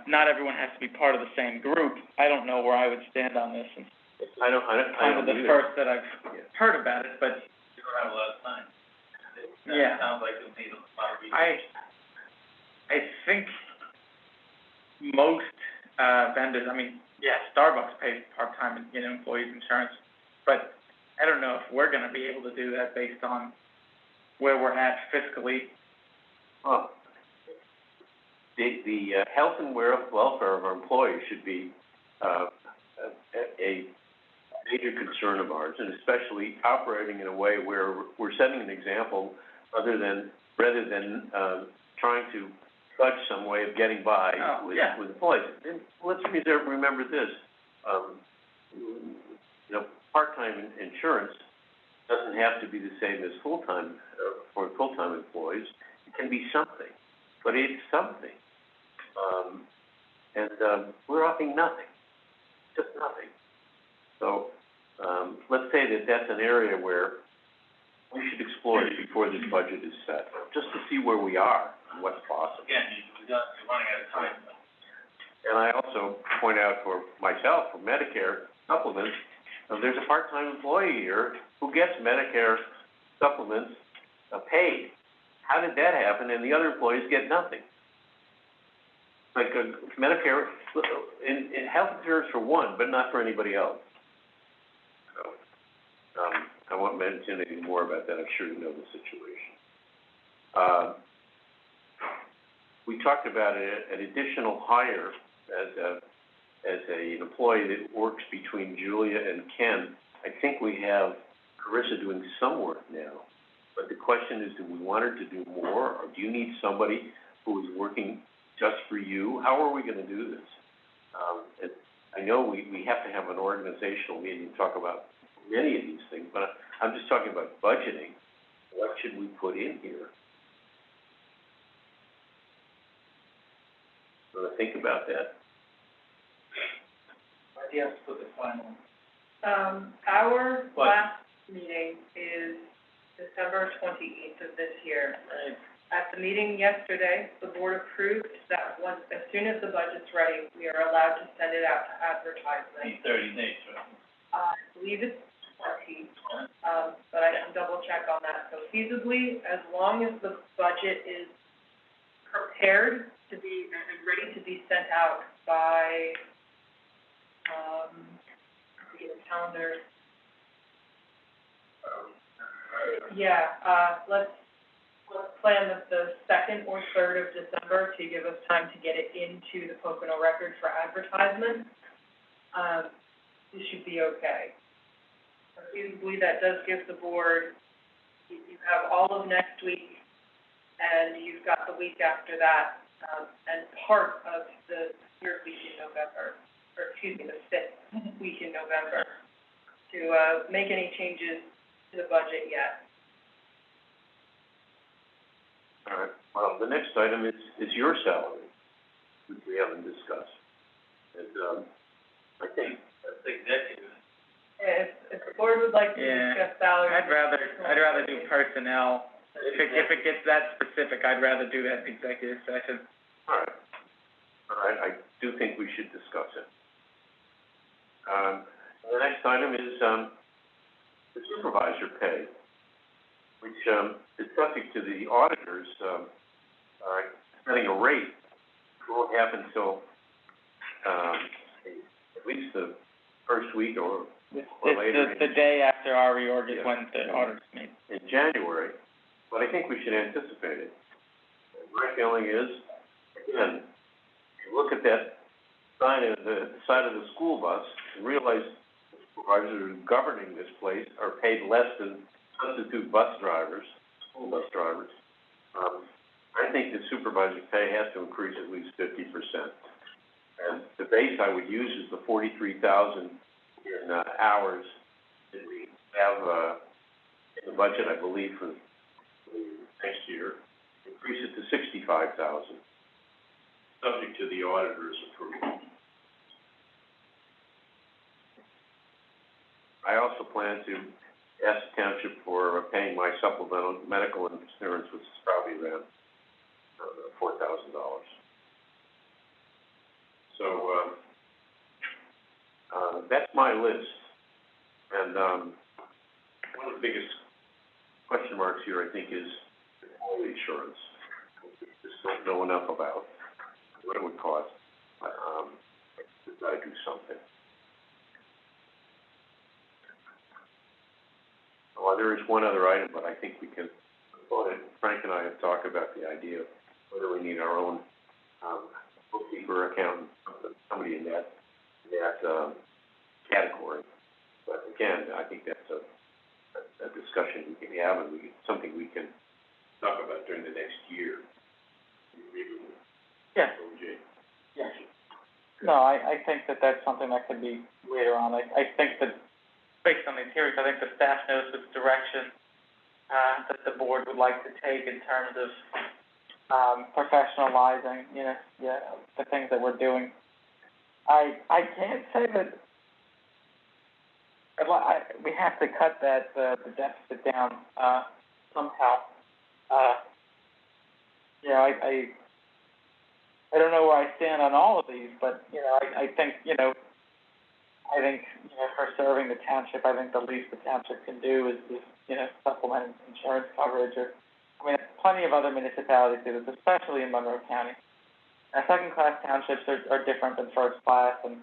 not everyone has to be part of the same group. I don't know where I would stand on this, and I don't kind of the either. first that I've heard about it, but. You don't have a lot of time. Yeah. It sounds like you'll need a lot of research. I think most, vendors, I mean, yeah, Starbucks pays part-time, employees insurance, but I don't know if we're gonna be able to do that based on where we're at fiscally. Well, the health and welfare of our employees should be, a major concern of ours, and especially operating in a way where we're setting an example rather than trying to fudge some way of getting by with employees. And let's remember this, part-time insurance doesn't have to be the same as full-time, for full-time employees. It can be something, but it's something. We're offering nothing, just nothing. So, let's say that that's an area where we should explore it before this budget is set, just to see where we are and what's possible. Again, you're running out of time. And I also point out for myself, for Medicare Supplements, there's a part-time employee here who gets Medicare Supplements paid. How did that happen? And the other employees get nothing. Like Medicare, in health insurance for one, but not for anybody else. So, I won't mention anything more about that. I'm sure you know the situation. We talked about an additional hire as an employee that works between Julia and Ken. I think we have Carissa doing some work now, but the question is, do we want her to do more, or do you need somebody who is working just for you? How are we going to do this? I know we have to have an organizational meeting to talk about many of these things, but I'm just talking about budgeting. What should we put in here? Want to think about that? Yes, put the final. Our last meeting is December 28th of this year. Right. At the meeting yesterday, the board approved that as soon as the budget's ready, we are allowed to send it out to advertisement. 30 days, right? I believe it's 20, but I can double check on that. So feasibly, as long as the budget is prepared to be, and ready to be sent out by, the calendar. Let's plan the 2nd or 3rd of December to give us time to get it into the Pocono Record for advertisement. This should be okay. feasibly, that does give the board, you have all of next week, and you've got the week after that, and part of the third week in November, or excuse me, the fifth week in November, to, make any changes to the budget yet. All right, well, the next item is your salary, which we haven't discussed. And, I think that's executive. If the board would like to discuss salary. I'd rather do personnel. If it gets that specific, I'd rather do that in executive session. All right, I do think we should discuss it. The next item is, the supervisor pay, which, is subject to the auditors, setting a rate. It won't happen until, at least the first week or later. The day after our reorg is when the auditors meet. In January, but I think we should anticipate it. My feeling is, again, you look at that sign at the side of the school bus and realize the supervisors who are governing this place are paid less than substitute bus drivers, school bus drivers. I think the supervisor pay has to increase at least 50%. And the base I would use is the 43,000 in hours that we have in the budget, I believe, for next year. Increase it to 65,000, subject to the auditor's approval. I also plan to ask the township for paying my supplemental medical insurance, which is probably around $4,000. So, that's my list. And, one of the biggest question marks here, I think, is employee insurance. We just don't know enough about what it would cost. We've got to do something. Well, there is one other item, but I think we can, Frank and I have talked about the idea of whether we need our own, bookkeeper, accountant, somebody in that category. But again, I think that's a discussion we can have, and something we can talk about during the next year. Yeah. Yeah. No, I think that's something that could be later on. I think that, based on these hearings, I think the staff knows which direction, that the board would like to take in terms of, professionalizing, the things that we're doing. I can't say that, we have to cut that, the deficit down, somehow. I don't know where I stand on all of these, but, I think, for serving the township, I think the least the township can do is supplement insurance coverage or, plenty of other municipalities do this, especially in Monroe County. Now, second-class townships are different than first-class, and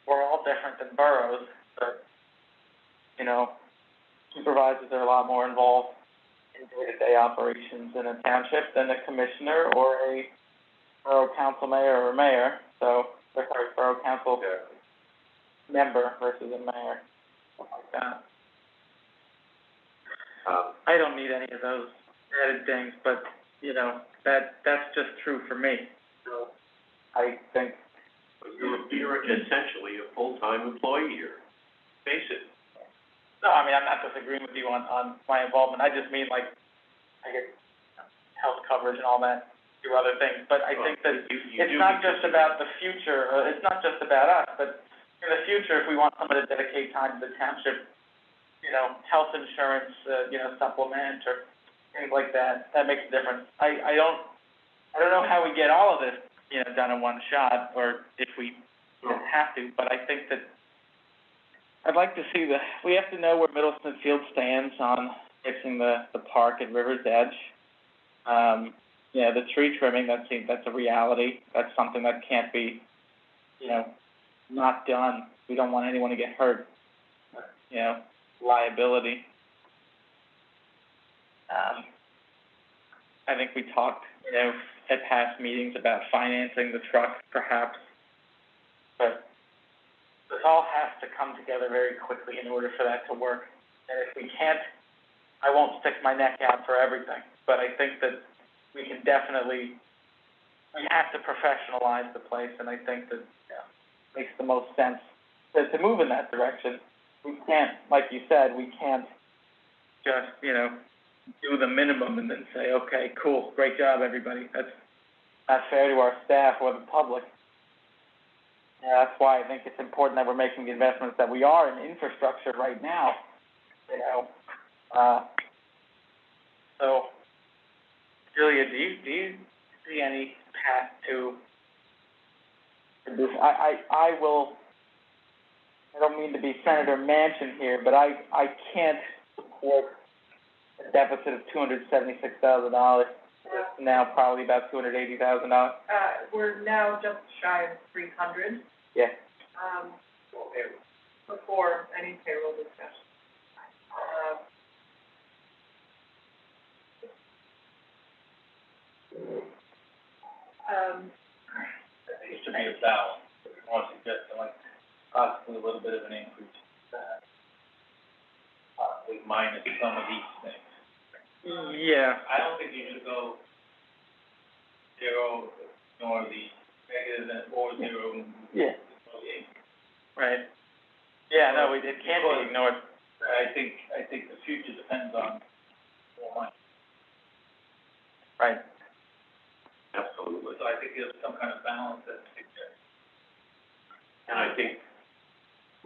we're all different than boroughs, but, supervisors are a lot more involved in day-to-day operations in a township than a commissioner or a borough council mayor or mayor, borough council member versus a mayor, something like that. I don't need any of those added things, but, that's just true for me. I think. You're essentially a full-time employee here. Face it. No, I'm not disagreeing with you on my involvement. I just mean, I get health coverage and all that, do other things. But I think that it's not just about the future, it's not just about us, but in the future, if we want someone to dedicate time to the township, health insurance, supplement or things like that, that makes a difference. I don't know how we get all of this, done in one shot, or if we have to, but I think that I'd like to see we have to know where Middle Smithfield stands on fixing the park at River's Edge. The tree trimming, that's a reality. That's something that can't be, not done. We don't want anyone to get hurt. Liability. I think we talked, at past meetings about financing the truck, perhaps. But the this all has to come together very quickly in order for that to work. And if we can't, I won't stick my neck out for everything, but I think that we can definitely, we have to professionalize the place, and I think that makes the most sense to move in that direction. We can't, like you said, we can't just, do the minimum and then say, okay, cool, great job, everybody. That's not fair to our staff or the public. Yeah, that's why I think it's important that we're making the investments that we are in infrastructure right now, So, Julia, do you see any path to this? I don't mean to be Senator Manchin here, but I can't support a deficit of $276,000. Now probably about $280,000. We're now just shy of 300. Yeah. Before any payroll discussion. I think it should be a balance. If you want to suggest possibly a little bit of an increase, possibly minus some of these things. Yeah. I don't think you should go zero, nor the negative, or zero. Yeah. Right. Yeah, no, it can't be ignored. I think the future depends on more money. Right. Absolutely. So I think there's some kind of balance that's there. And I think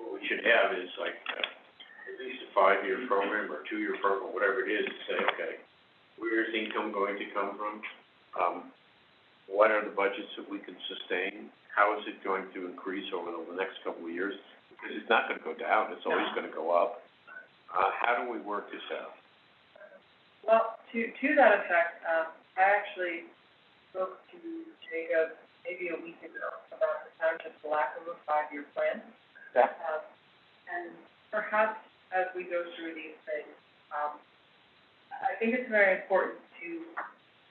what we should have is at least a 5-year program or a 2-year program, whatever it is, to say, okay, where is income going to come from? What are the budgets that we can sustain? How is it going to increase over the next couple of years? Because it's not going to go down, it's always going to go up. How do we work this out? Well, to that effect, I actually spoke to Jacob maybe a week ago about the township's lack of a 5-year plan. Yeah. And perhaps as we go through these things, I think it's very important to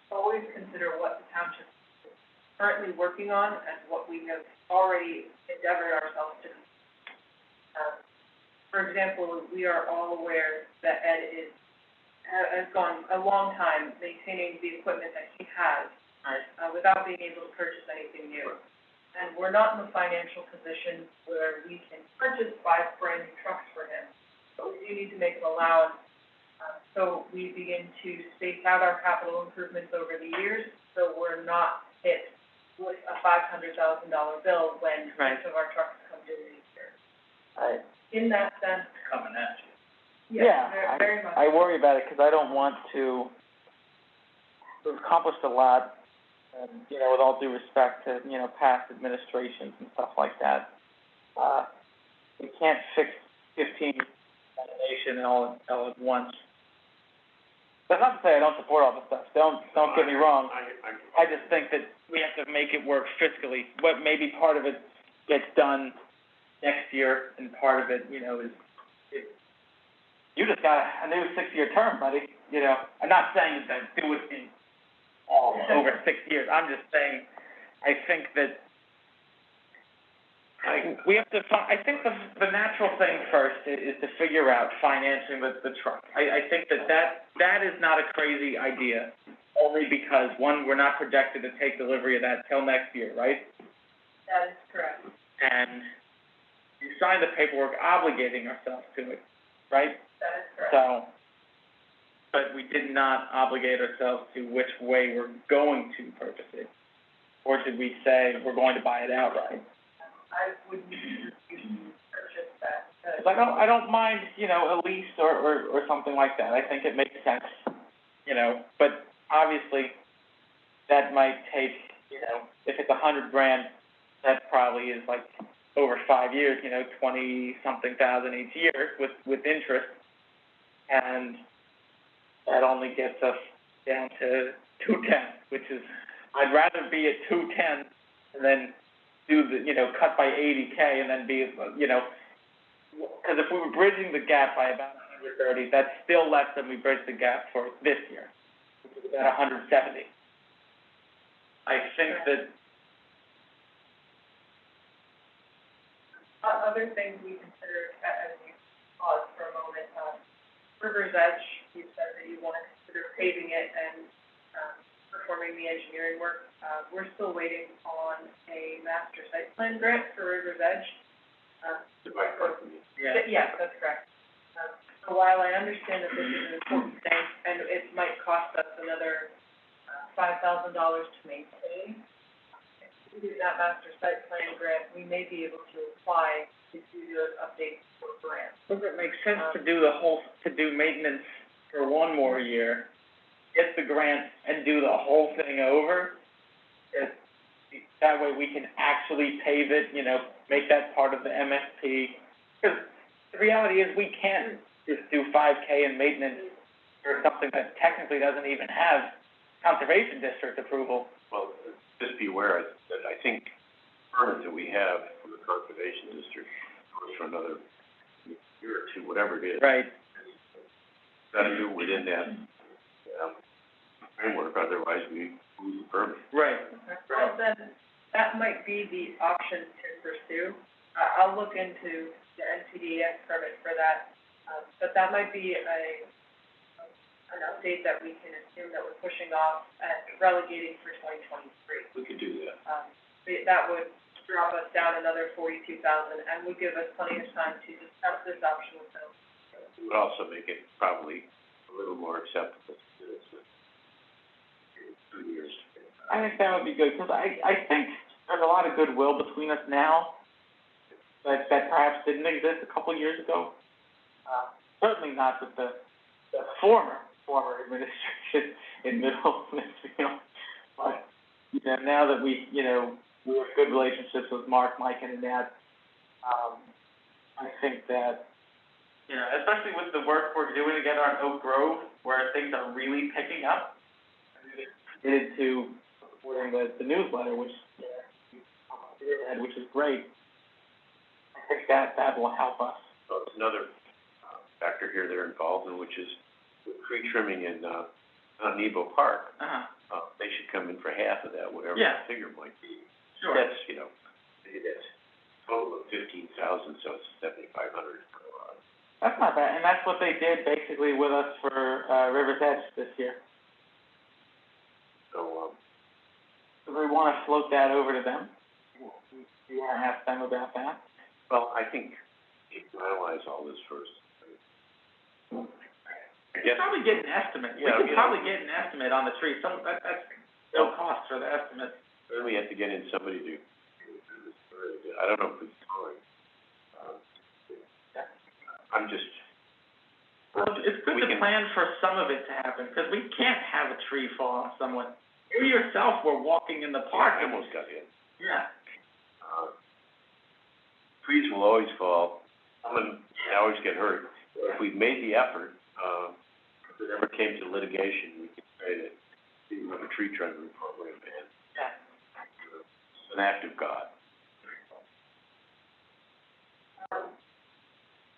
always consider what the township is currently working on and what we have already endeavored ourselves to. For example, we are all aware that Ed has gone a long time maintaining the equipment that he has, without being able to purchase anything new. And we're not in the financial position where we can purchase 5 brand new trucks for him, but we do need to make an allowance. So we begin to space out our capital improvements over the years, so we're not hit with a $500,000 bill when each of our trucks come due each year. In that sense, Coming at you. yeah, very much. I worry about it because I don't want to. We've accomplished a lot, and, with all due respect to, past administrations and stuff like that. We can't fix 15 in the nation all at once. That's not to say I don't support all the stuff. Don't get me wrong. I just think that we have to make it work fiscally. What maybe part of it gets done next year, and part of it, is you just got a new 6-year term, buddy. I'm not saying that do it in all over 6 years. I'm just saying, I think that we have to. I think the natural thing first is to figure out financing the truck. I think that is not a crazy idea, only because one, we're not projected to take delivery of that till next year, right? That is correct. And we signed the paperwork obligating ourselves to it, right? That is correct. So, but we did not obligate ourselves to which way we're going to purchase it, or did we say we're going to buy it outright? I wouldn't purchase that. I don't mind, a lease or something like that. I think it makes sense, but obviously that might take, if it's $100,000, that probably is like over 5 years, 20-something thousand each year with interest, and that only gets us down to 210, which is, I'd rather be at 210 and then do the, cut by 80K and then be, because if we were bridging the gap by about 130, that's still less than we bridged the gap for this year, which is about 170. I think that. other things we consider, as you pause for a moment, River's Edge, you said that you want to consider paving it and, performing the engineering work. We're still waiting on a master site plan grant for River's Edge. Yes, that's correct. So while I understand that this is an important thing, and it might cost us another, $5,000 to maintain, if we do that master site plan grant, we may be able to apply to do those updates for grants. Does it make sense to do maintenance for one more year, get the grant, and do the whole thing over? That way we can actually pave it, make that part of the MSP. Because the reality is we can't just do 5K in maintenance for something that technically doesn't even have conservation district approval. Well, just be aware that I think permit that we have from the conservation district goes for another year or two, whatever it is. Right. Got to do it within that framework, otherwise we lose the permit. Right. Well, then, that might be the option to pursue. I'll look into the NPDES permit for that, but that might be an update that we can assume that we're pushing off and relegating for 2023. We could do that. That would drop us down another 42,000 and would give us plenty of time to discuss this option with them. It would also make it probably a little more acceptable to do this in 2 years. I think that would be good, because I think there's a lot of goodwill between us now that perhaps didn't exist a couple years ago. Certainly not with the former administration in Middle Smithfield. But, now that we have good relationships with Mark, Mike, and Annette, I think that, especially with the work we're doing to get on Oak Grove, where things are really picking up, committed to supporting the newsletter, which is great. I think that will help us. So it's another factor here they're involved in, which is the tree trimming in Nebo Park. They should come in for half of that, whatever the figure might be. Sure. That's, maybe that's a total of 15,000, so it's 7,500. That's not bad, and that's what they did basically with us for River's Edge this year. So, do we want to float that over to them? Do you want to ask them about that? well, I think we should analyze all this first. We could probably get an estimate. We could probably get an estimate on the tree. That's no cost for the estimate. Then we have to get in somebody to I don't know if it's going. I'm just. Well, it's good to plan for some of it to happen, because we can't have a tree fall on someone. You yourself were walking in the park. I almost got hit. Yeah. Trees will always fall. Someone always get hurt. If we've made the effort, if it ever came to litigation, we could say that we have a tree trimming program, and it's an act of God.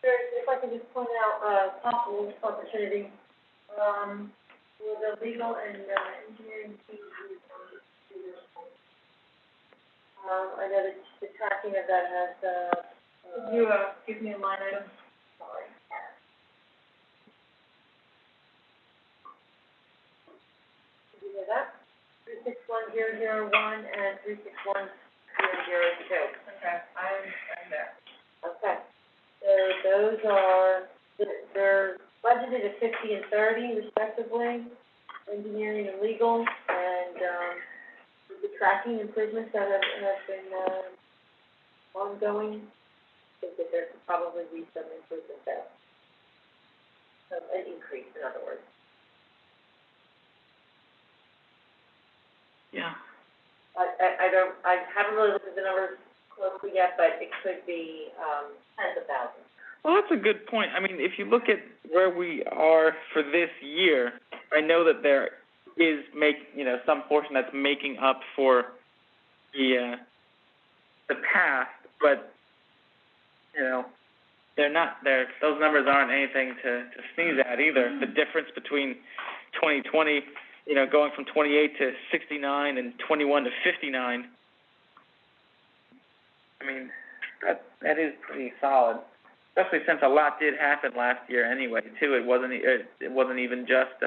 If I could just point out, possible opportunity, with the legal and, engineering team. I know that the tracking of that has, Could you, give me a line item? sorry. Did you hear that? 361001 and 361002. Okay, I'm there. Okay. So those are, they're budgeted at 50 and 30 respectively, engineering and legal, and, with the tracking improvements that have been, ongoing, I think that there could probably be some improvement there. So an increase, in other words. Yeah. I haven't really looked at the numbers closely yet, but it could be, tens of thousands. Well, that's a good point. I mean, if you look at where we are for this year, I know that there is some portion that's making up for the past, but those numbers aren't anything to sneeze at either. The difference between 2020, going from 28 to 69 and 21 to 59. I mean, That is pretty solid, especially since a lot did happen last year anyway, too. It wasn't even just,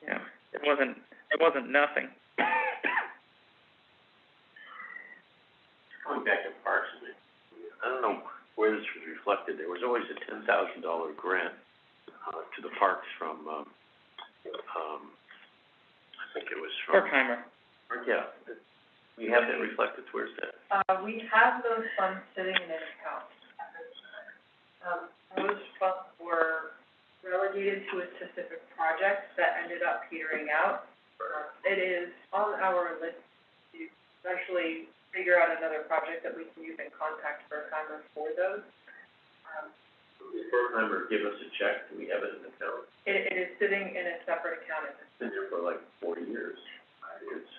it wasn't nothing. Going back to parks, I don't know where this was reflected. There was always a $10,000 grant, to the parks from, I think it was from. Berkheimer. Yeah. We have that reflected, where's that? We have those funds sitting in an account. Those funds were relegated to a specific project that ended up petering out. It is on our list to eventually figure out another project that we can use and contact Berkheimer for those. Did Berkheimer give us a check? Do we have it in the account? It is sitting in a separate account. It's been there for like 40 years. It's,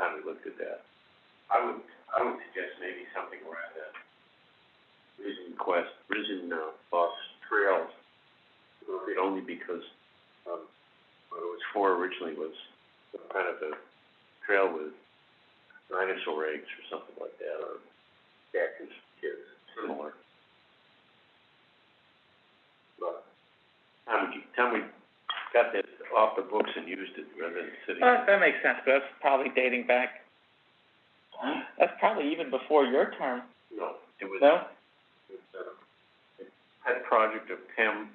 time we looked at that. I would suggest maybe something around that Lost Trails, only because, what it was for originally was some kind of a trail with dinosaur eggs or something like that, or cactus kids, similar. But, time we got that off the books and used it rather than sitting. That makes sense, but that's probably dating back. That's probably even before your term. No, it was. No? It was, pet project of Tim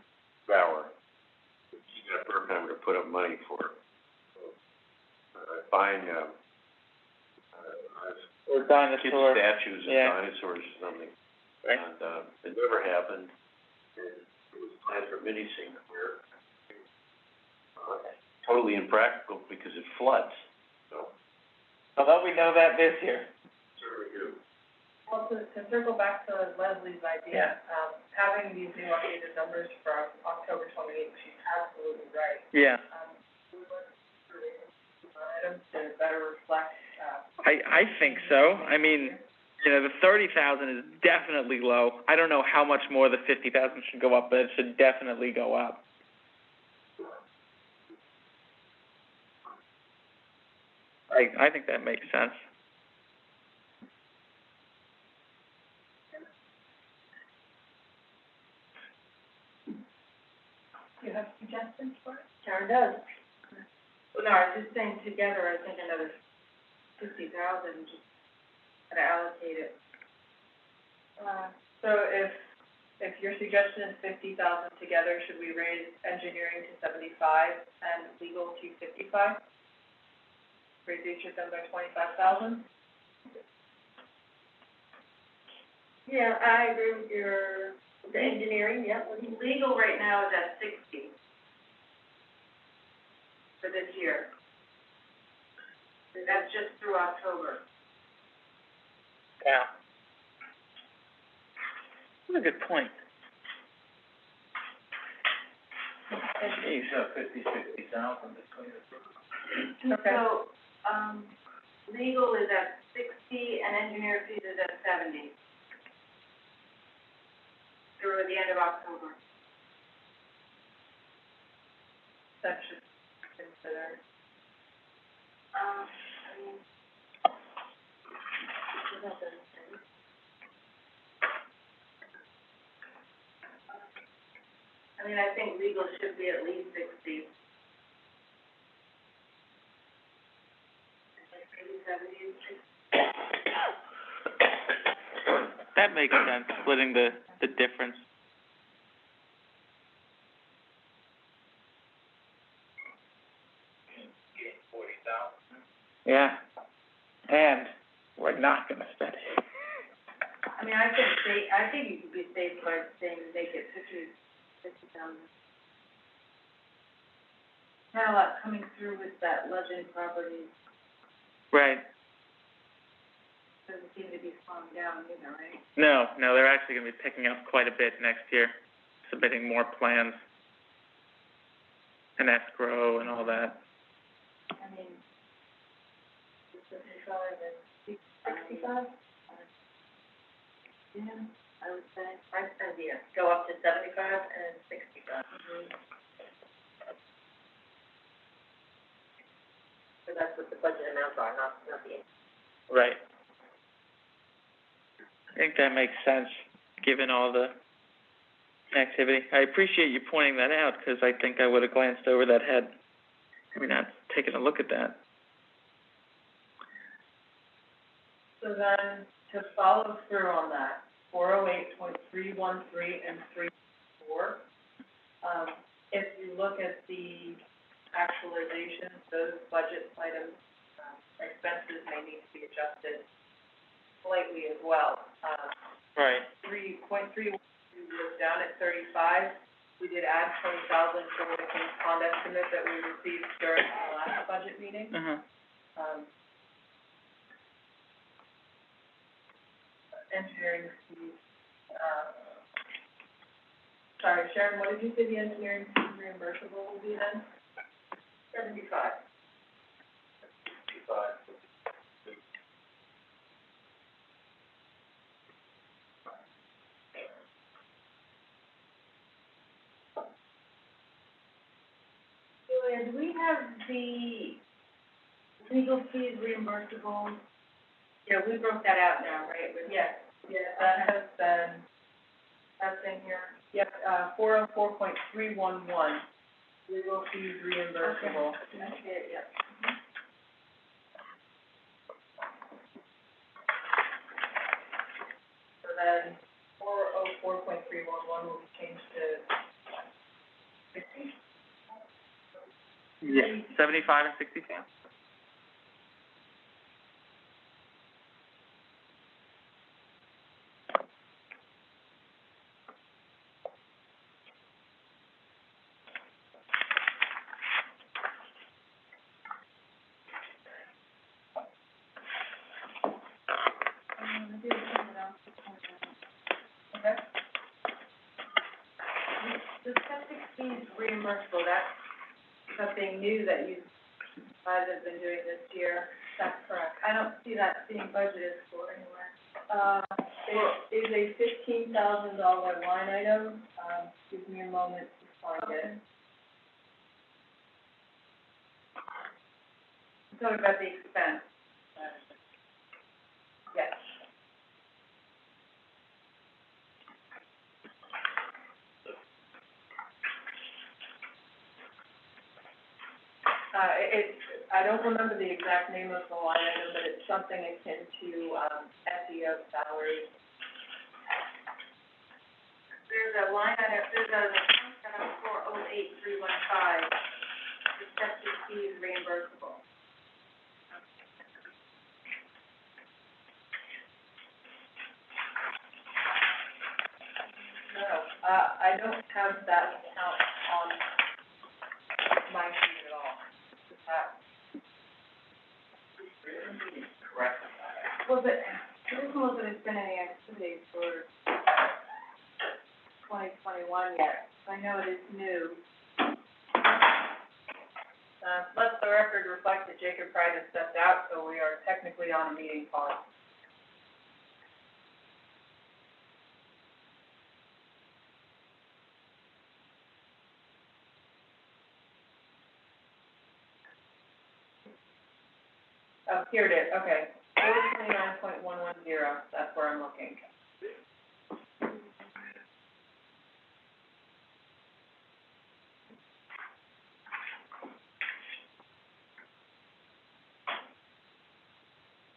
Bauer. She got Berkheimer to put up money for, buying, Or dinosaur. kid statues of dinosaurs or something. Right. And, it never happened. And it was planned for mini Singapore. Totally impractical because it floods, so. Although we know that this year. Certainly do. Well, to circle back to Leslie's idea, having these new updated numbers from October 28th, she's absolutely right. Yeah. We want items to better reflect, I think so. I mean, the 30,000 is definitely low. I don't know how much more the 50,000 should go up, but it should definitely go up. I think that makes sense. Do you have suggestions for it? Karen does. Well, no, I was just saying together, I think another 50,000, just gotta allocate it. So if your suggestion is 50,000 together, should we raise engineering to 75 and legal to 55? Raise each of them by 25,000? Yeah, I agree with the engineering, yeah. Legal right now is at 60 for this year. That's just through October. Yeah. That's a good point. Jeez. 60,000 between the two. Okay. So, legal is at 60 and engineer fees is at 70 through the end of October. That should consider. I think legal should be at least 60. Maybe 70 and 60. That makes sense, splitting the difference. Yeah. And we're not gonna spend it. I think you could be safe by saying make it 50,000. Not a lot coming through with that Legend property, Right. doesn't seem to be slowing down either, right? No, they're actually gonna be picking up quite a bit next year, submitting more plans and escrow and all that. 65 and 65? Yeah, I would say. Go up to 75 and 65. So that's what the budget amounts are, not the. Right. I think that makes sense, given all the activity. I appreciate you pointing that out, because I think I would have glanced over that head. Maybe not taking a look at that. So then, to follow through on that, 408.313 and 34, if you look at the actualization, those budget items, expenses may need to be adjusted slightly as well. Right. 3.3 was down at 35. We did add 20,000 for the King's Pond estimate that we received during the last budget meeting. Engineering fees, sorry, Sharon, what did you say the engineering fees reimbursable will be then? 75. Julia, do we have the legal fees reimbursable? Yeah, we broke that out now, right? Yes, that has been, that's in here. Yep, 404.311, legal fees reimbursable. Okay. I see it, yep. So then, 404.311 will be changed to 60? Yeah, 75 and 65. Okay. The septic fees reimbursable, that's something new that you guys have been doing this year. That's correct. I don't see that being budgeted for anywhere. It is a $15,000 line item. Give me a moment to find it. I'm talking about the expense. Yes. I don't remember the exact name of the line item, but it's something akin to, SEO salary. There's a line item, there's a line item 408.315, the septic fee is reimbursable. No, I don't have that account on my sheet at all. Is that? Correct. Was it, it doesn't look like there's been any activity for 2021 yet. I know it is new. Let the record reflect that Jacob Pride has stepped out, so we are technically on a meeting call. Oh, here it is, okay. 429.110, that's where I'm looking.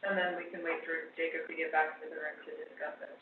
And then we can wait for Jacob to get back to the room to discuss it.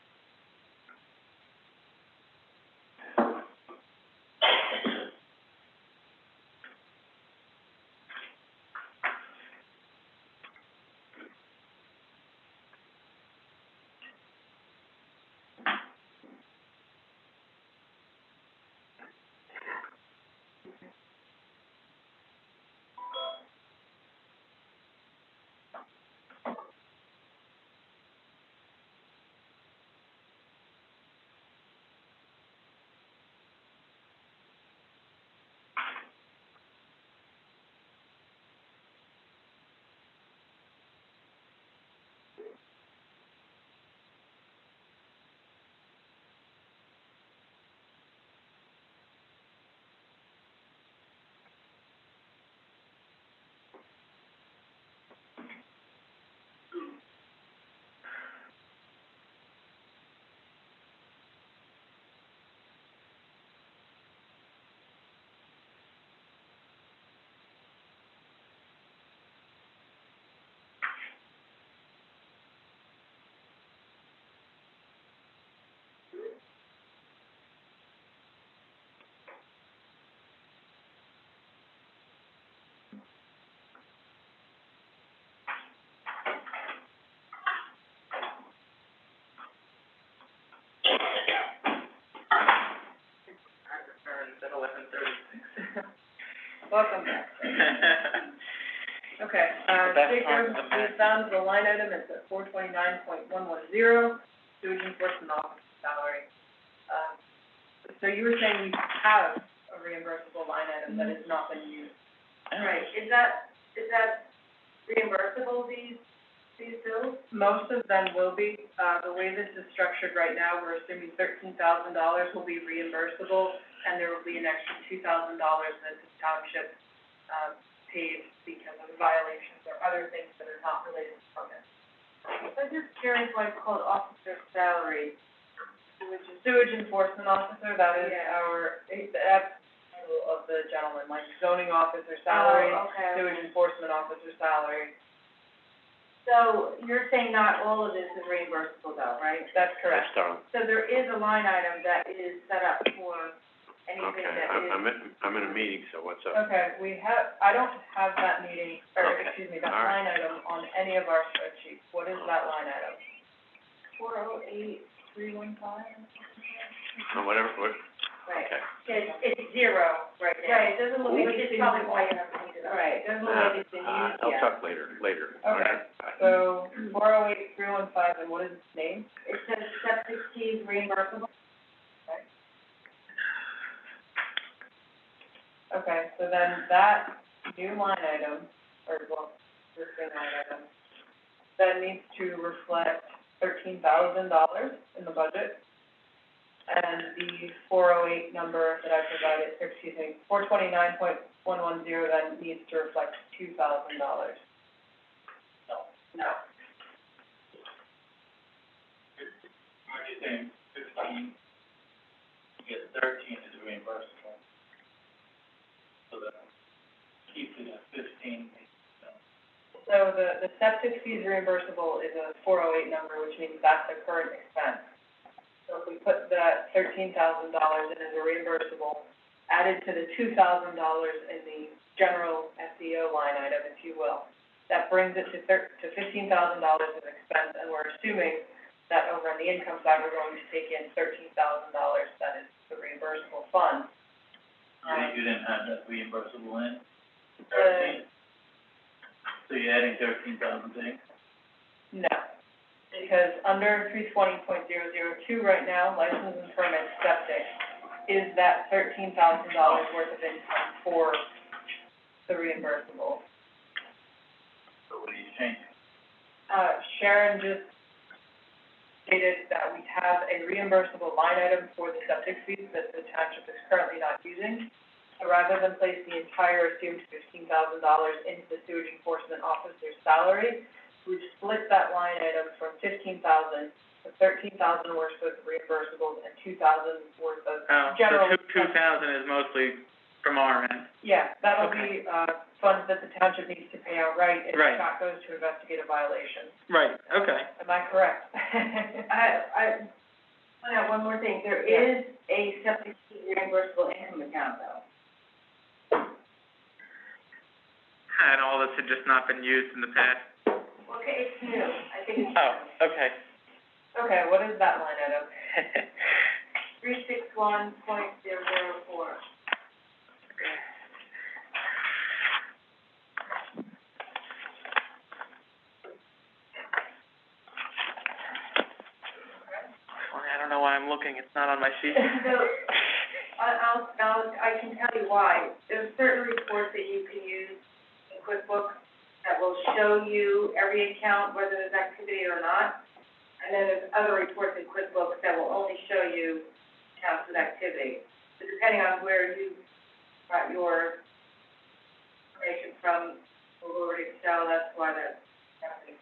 Welcome back. Okay, That's Jake, part of the we found the line item, it's at 429.110, sewage enforcement officer salary. So you were saying you have a reimbursable line item that has not been used. Right, is that reimbursable, these bills? Most of them will be. The way this is structured right now, we're assuming $13,000 will be reimbursable, and there will be an extra $2,000 that the township, pays because of violations or other things that are not related to permits. I'm just curious why it's called officer salary, which is. Sewage enforcement officer, that is Yeah. that's the title of the gentleman, like zoning officer salary, Oh, okay. sewage enforcement officer salary. So you're saying not all of this is reimbursable though, right? That's Yes, correct. darling. So there is a line item that is set up for anything Okay, that is. I'm in a meeting, so what's up? Okay, I don't have that meeting, or Okay, excuse me, that all right. line item on any of our spreadsheets. What is that line item? 408,315? Whatever, Right. okay. It's zero right now. Right, it doesn't look like Which it's is been probably used. why you haven't used it up. Right, it doesn't look like it's been used I'll yet. talk later. All Okay. right, bye. So, 408,315, and what is its name? It says septic fees reimbursable. Okay, so then that new line item, or well, existing line item, then needs to reflect $13,000 in the budget. And the 408 number that I provided, or excuse me, 429.110 then needs to reflect $2,000. No. Are you saying 15, you get 13 is reimbursable? So that keeps it at 15. So the septic fees reimbursable is a 408 number, which means that's a current expense. So if we put that $13,000 in as a reimbursable, added to the $2,000 in the general SEO line item, if you will, that brings it to $15,000 of expense, and we're assuming that over on the income side, we're going to take in $13,000, that is the reimbursable fund. You didn't have that reimbursable in? 13? So you're adding 13,000 things? No, because under 320.002 right now, license and permit septic is that $13,000 worth of income for the reimbursable. So what are you changing? Sharon just stated that we have a reimbursable line item for the septic fees that the township is currently not using. So rather than place the entire assumed $15,000 into the sewage enforcement officer's salary, we've split that line item from $15,000 to $13,000 worth of reimbursables and $2,000 worth of general. So 2,000 is mostly from our end. Yeah, that'll Okay. be, funds that the township needs to pay outright if Right. the shot goes to investigate a violation. Right, okay. Am I correct? I want to add one more thing, there is a septic fee reimbursable income account though. And all this had just not been used in the past. Okay, it's new, I think it's. Oh, okay. Okay, what is that line item? 361.004. I don't know why I'm looking, it's not on my sheet. So, I can tell you why. There's certain reports that you can use in QuickBooks that will show you every account, whether there's activity or not. And then there's other reports in QuickBooks that will only show you accounts with activity. So depending on where you got your information from, Google or Excel, that's why that's happening.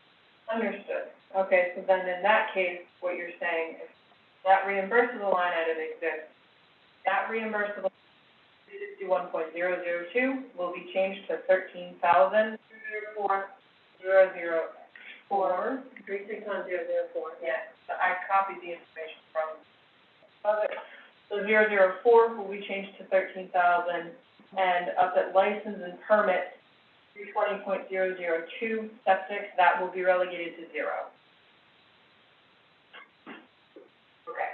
Understood. Okay, so then in that case, what you're saying is that reimbursable line item exists. That reimbursable 361.002 will be changed to 13,000. 4,004. 361,004. Yes, I copied the information from, so 004 will be changed to 13,000, and up at license and permit, 320.002 septic, that will be relegated to 0. Okay.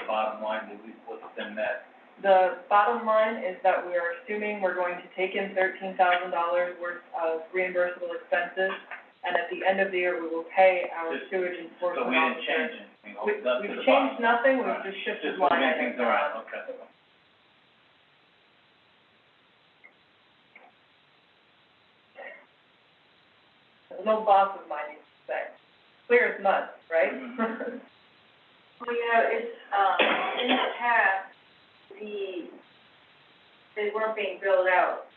bottom line, at least what's been met? The bottom line is that we are assuming we're going to take in $13,000 worth of reimbursable expenses, and at the end of the year, we will pay our sewage enforcement officer. So we didn't change anything, We've changed nothing, we've just shifted line items around. Okay. There's no boss of mine, you could say. Clear as mud, right? Mm-hmm. Well, it's, in the past, they weren't being billed out.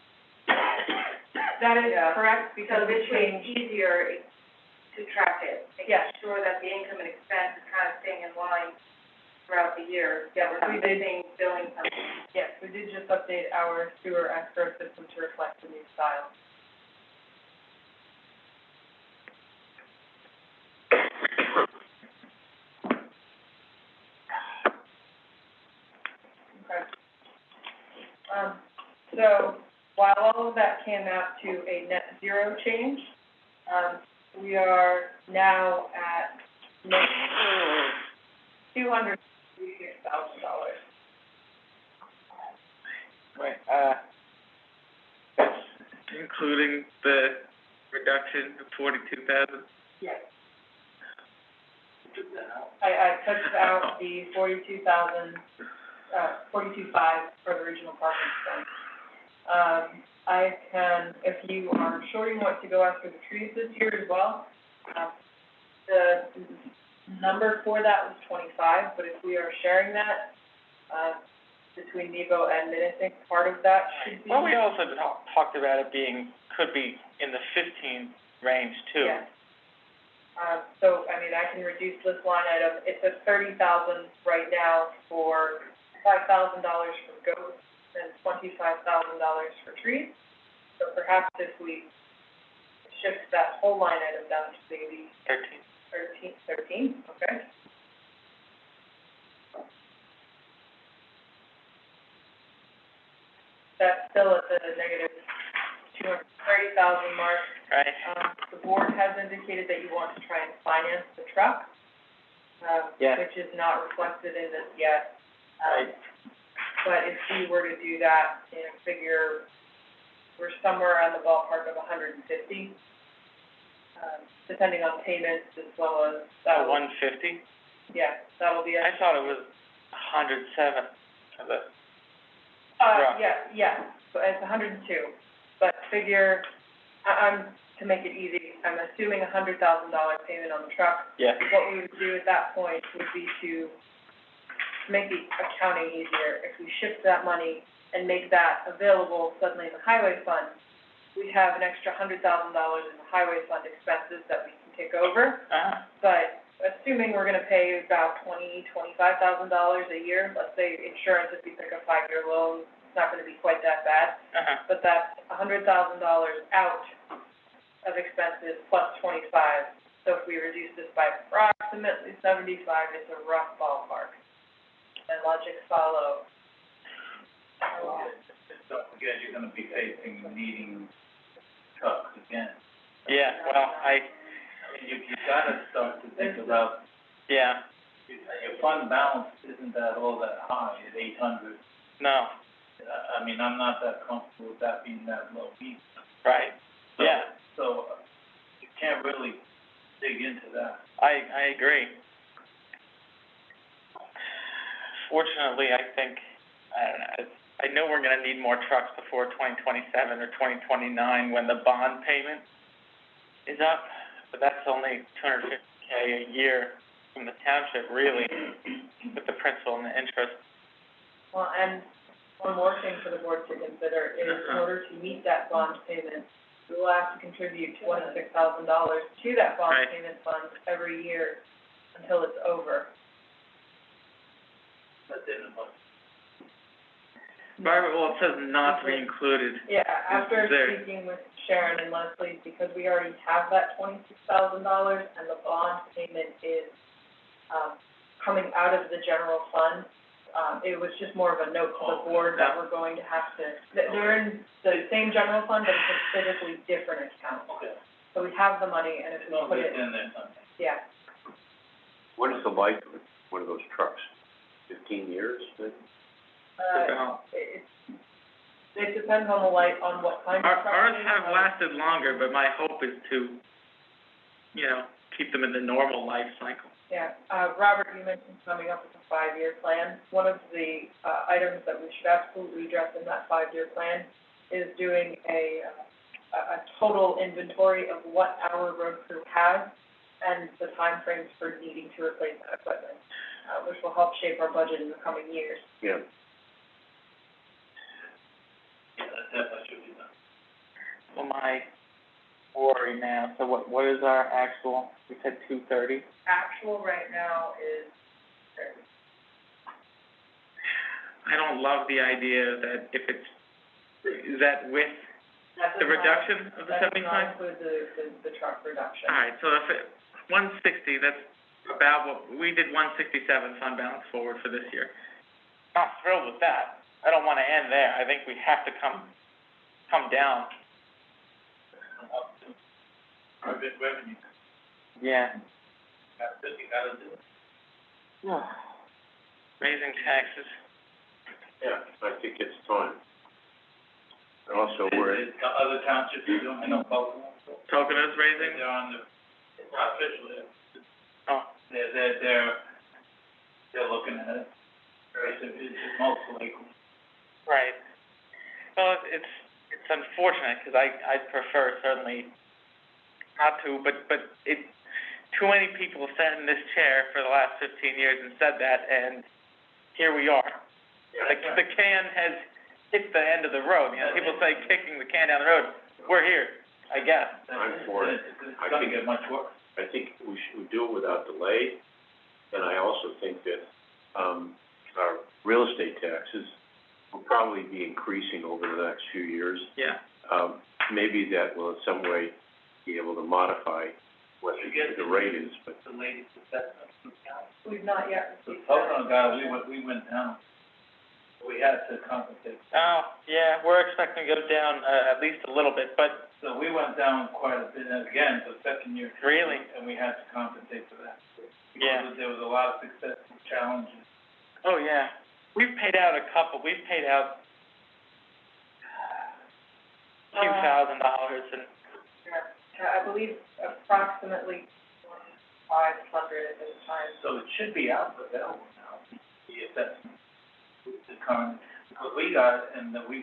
That is correct, because So we this way changed. it's easier to track it, Yes. making sure that the income and expense is kind of staying in line throughout the year. Yeah, We're not we did. missing billing something. Yes, we did just update our sewer escrow system to reflect the new style. Okay. So, while all of that came out to a net zero change, we are now at $236,000. Right, that's including the reduction of 42,000? Yes. I took out the 42,500 for the regional parking expense. I can, if you are sure you want to go after the trees this year as well, the number for that was 25, but if we are sharing that, between Nebo and Minnesink, part of that should be. Well, we also talked about it could be in the 15 range too. Yeah. So, I mean, I can reduce this line item, it's at $30,000 right now for $5,000 for goats and $25,000 for trees. So perhaps if we shift that whole line item down to maybe 13, okay? That's still at the negative $230,000 mark. Right. The board has indicated that you want to try and finance the truck, Yes. which is not reflected in this yet. Right. But if we were to do that, figure, we're somewhere around the ballpark of 150, depending on payments as well as. 150? Yeah, that'll be. I thought it was 107 of it. Rough. Yeah, so it's 102, but figure, to make it easy, I'm assuming $100,000 payment on the truck. Yeah. What we would do at that point would be to make the accounting easier. If we shift that money and make that available suddenly in the highway fund, we have an extra $100,000 in the highway fund expenses that we can kick over. But assuming we're gonna pay about $25,000 a year, let's say insurance, if you pick a 5-year loan, it's not gonna be quite that bad. But that's $100,000 out of expenses plus 25. So if we reduce this by approximately 75, it's a rough ballpark. And logic follow. Don't forget, you're gonna be facing needing trucks again. Yeah, well, You gotta start to think about, yeah, your fund balance isn't all that high at 800. no, I mean, I'm not that comfortable with that being that low either. right, So- yeah, So, you can't really dig into that. I agree. Fortunately, I think, I don't know, I know we're gonna need more trucks before 2027 or 2029 when the bond payment is up, but that's only $250K a year from the township, really, with the principal and the interest. Well, and one more thing for the board to consider is in order to meet that bond payment, we will have to contribute $26,000 to that bond Right. payment fund every year until it's over. That's in the budget. Barbara, well, it says not to be included. Yeah, after There. speaking with Sharon and Leslie, because we already have that $26,000 and the bond payment is, coming out of the general fund, it was just more of a note to the board that we're going to have to, they're in the same general fund, but it's a physically different account. Okay. So we have the money, and if we No, put it's it, in there something. yeah, What is the life of one of those trucks? 15 15 years, then? It depends on on what kind of property. Ours have lasted longer, but my hope is to, keep them in the normal life cycle. Yeah, Robert, you mentioned coming up with a 5-year plan. One of the, items that we should absolutely address in that 5-year plan is doing a total inventory of what our road crew has and the timeframes for needing to replace that equipment, which will help shape our budget in the coming years. Yeah. That should be done. So my worry now, so what is our actual, we said 230? Actual right now is 30. I don't love the idea that if it's, is that with the reduction of the 75? That does not include the truck reduction. All right, so if it, 160, that's about what, we did 167 fund balance forward for this year. Not thrilled with that. I don't wanna end there. I think we have to come down. Private revenue, Yeah. you gotta do it. Raising taxes. Yeah, I think it's time. And also, we're, Other townships are doing, I know, Pocono's raising? they're on the, it's not officially, Oh. they're looking at it. It's mostly equal. Right. Well, it's unfortunate, because I'd prefer certainly not to, but too many people have sat in this chair for the last 15 years and said that, and here we are. yeah, The can has hit the end of the road, people say kicking the can down the road, we're here, I guess. I'm for it. It's gonna get much worse. I think we should do it without delay, and I also think that, our real estate taxes will probably be increasing over the next few years. Yeah. Maybe that will in some way be able to modify what the rate is, but. The latest assessment from the county. We've not yet The received Pocono guy, we went down. We had to compensate. Oh, yeah, we're expecting to go down, at least a little bit, but. So we went down quite a bit, and again, the second year. Really? And we had to compensate for that. Yeah. Because there was a lot of successful challenges. Oh, yeah. We've paid out a couple, we've paid out a few $1,000 and. I believe approximately 500 at this time. So it should be out available now, the assessment, the current, because we got, and we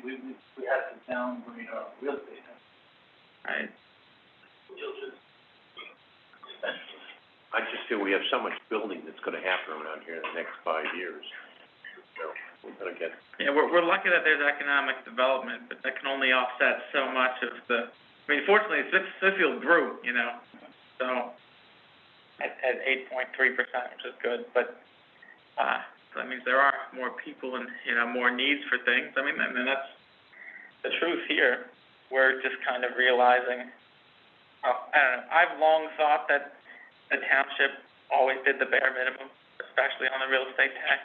had to downgrade our real estate. Right. I just feel we have so much building that's gonna happen around here in the next 5 years. So, we're gonna get. Yeah, we're lucky that there's economic development, but that can only offset so much of the, fortunately, Smithfield grew, so, at 8.3%, which is good, but, so that means there are more people and, more needs for things. I mean, that's the truth here. We're just kind of realizing, I don't know, I've long thought that the township always did the bare minimum, especially on the real estate tax.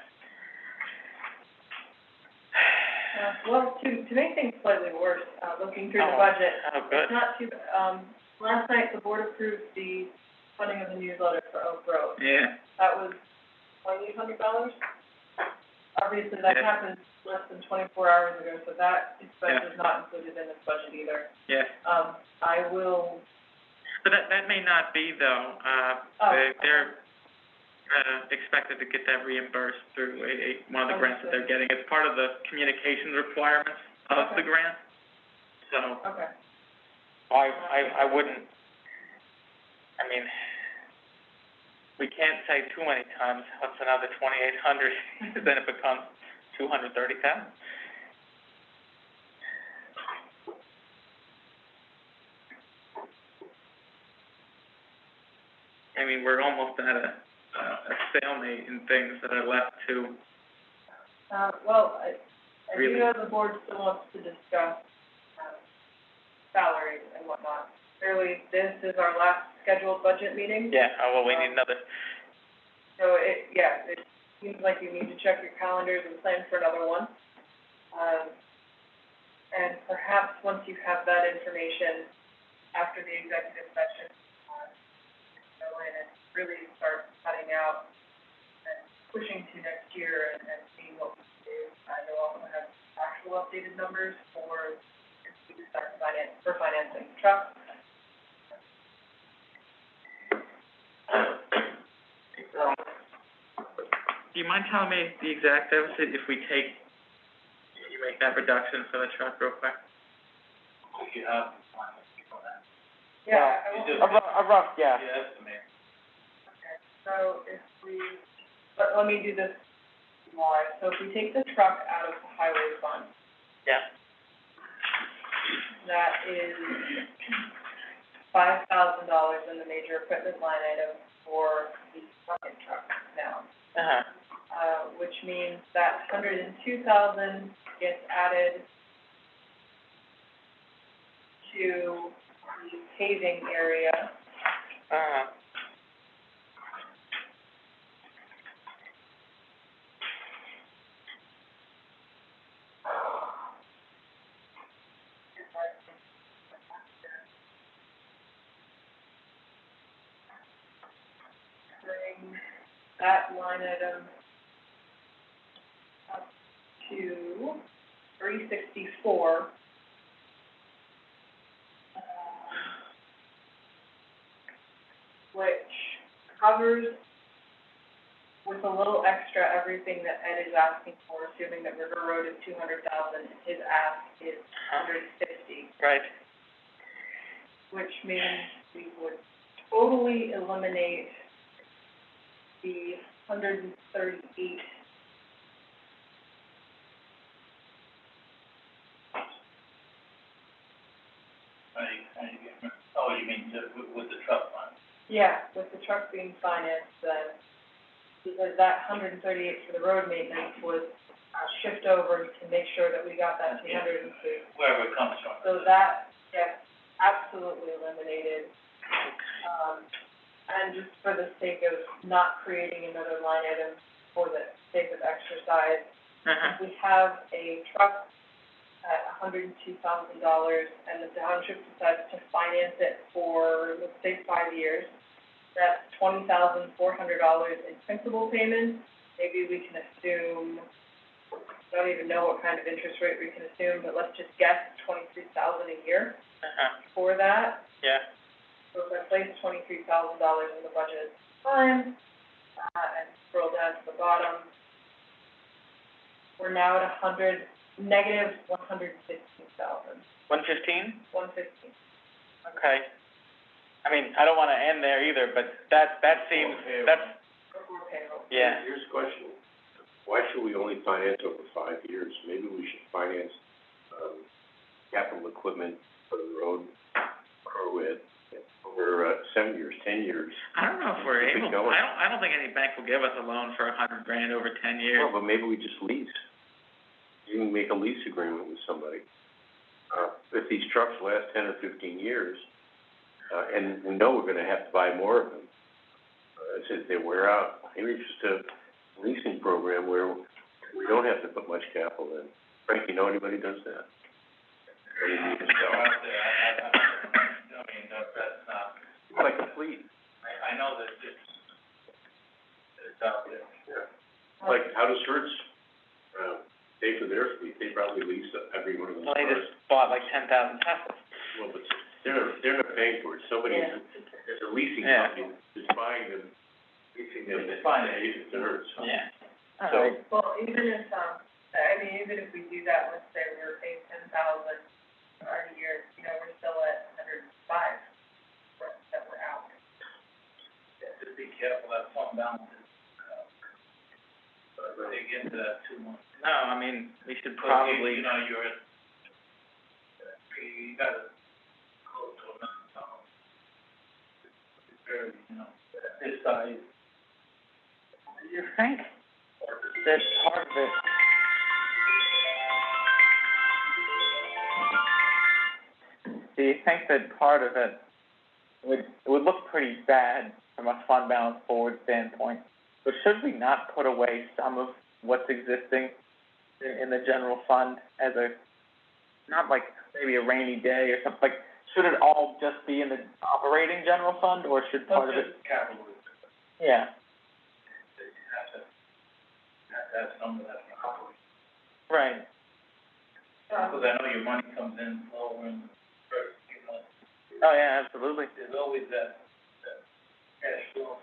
Well, to make things slightly worse, looking through the budget. Oh, good. It's not too, last night the board approved the funding of the newsletter for Oak Road. Yeah. That was $2,800. Obviously, that Yeah. happened less than 24 hours ago, so that expense is not included in this budget either. Yeah. I will. But that may not be though, they're expected to get that reimbursed through one of the grants that they're getting. It's part of the communications requirements of the grant, so. Okay. I wouldn't, we can't say too many times, what's another 2,800, then it becomes 230,000. We're almost at a stalemate in things that are left to. Well, I Really? do know the board still wants to discuss, salaries and whatnot. Clearly, this is our last scheduled budget meeting. Yeah, we need another. So it seems like you need to check your calendars and plan for another one. And perhaps once you have that information, after the executive session, go in and really start cutting out and pushing to next year and seeing what we can do. You'll also have actual updated numbers for, if we start financing trucks. Do you mind telling me the exact deficit if you make that reduction for the truck real quick? If you have, on that. Yeah, A rough guess. Yeah, estimate. okay, so if we, let me do this live. So if we take the truck out of the highway fund, Yeah. that is $5,000 in the major equipment line item for the bucket truck now. Which means that $102,000 gets added to the paving area. Bring that line item up to 364. Which covers with a little extra everything that Ed is asking for, assuming that River Road is 200,000, his ask is 150. Right. Which means we would totally eliminate the 138. Oh, you mean with the truck line? Yeah, with the truck being financed, then, because that 138 for the road maintenance was shift over to make sure that we got that 202. Wherever it comes from. So that gets absolutely eliminated. And just for the sake of not creating another line item for the sake of exercise, we have a truck at $102,000, and the township decides to finance it for, let's say, 5 years. That's $20,400 in principal payments. Maybe we can assume, I don't even know what kind of interest rate we can assume, but let's just guess $23,000 a year for that. Yeah. So if I place $23,000 in the budget time, and scroll down to the bottom, we're now at negative $115,000. 115? 115. Okay. I mean, I don't wanna end there either, but that seems, that's, Before payroll. yeah. Here's a question. Why should we only finance over 5 years? Maybe we should finance, capital equipment for the road crew over, 7 years, 10 years. I don't know if we're Keep it able, going. I don't think any bank will give us a loan for $100,000 over 10 years. Well, but maybe we just lease. You can make a lease agreement with somebody. If these trucks last 10 or 15 years, and we know we're gonna have to buy more of them, as they wear out, maybe it's just a leasing program where we don't have to put much capital in. Frank, you know anybody who does that? Or you need to sell? Out there, I mean, that's not, It's like a fleet. I know that it's out there. Yeah. Like, how does Hertz, pay for their fleet? They probably lease every one of those Well, they cars. just bought like 10,000 Teslas. Well, but they're not paying for it. Somebody, there's a leasing Yeah. company that's buying them, leasing them, It's fine. to Hertz. Yeah. So, Well, even if we do that, let's say we're paying $10,000 a year, we're still at 105 that we're out. Just be careful, that fund balance is, dig into that too much. No, I mean, we should Because probably. you gotta go to another, very, this size. You think that part of it, do you think that part of it would look pretty bad from a fund balance forward standpoint, but should we not put away some of what's existing in the general fund as not like maybe a rainy day or something, like, should it all just be in the operating general fund, or should part of it? Capital. Yeah. have some of that operate. Right. Because I know your money comes in slower in the first few months. Oh, yeah, absolutely. There's always that cash flow.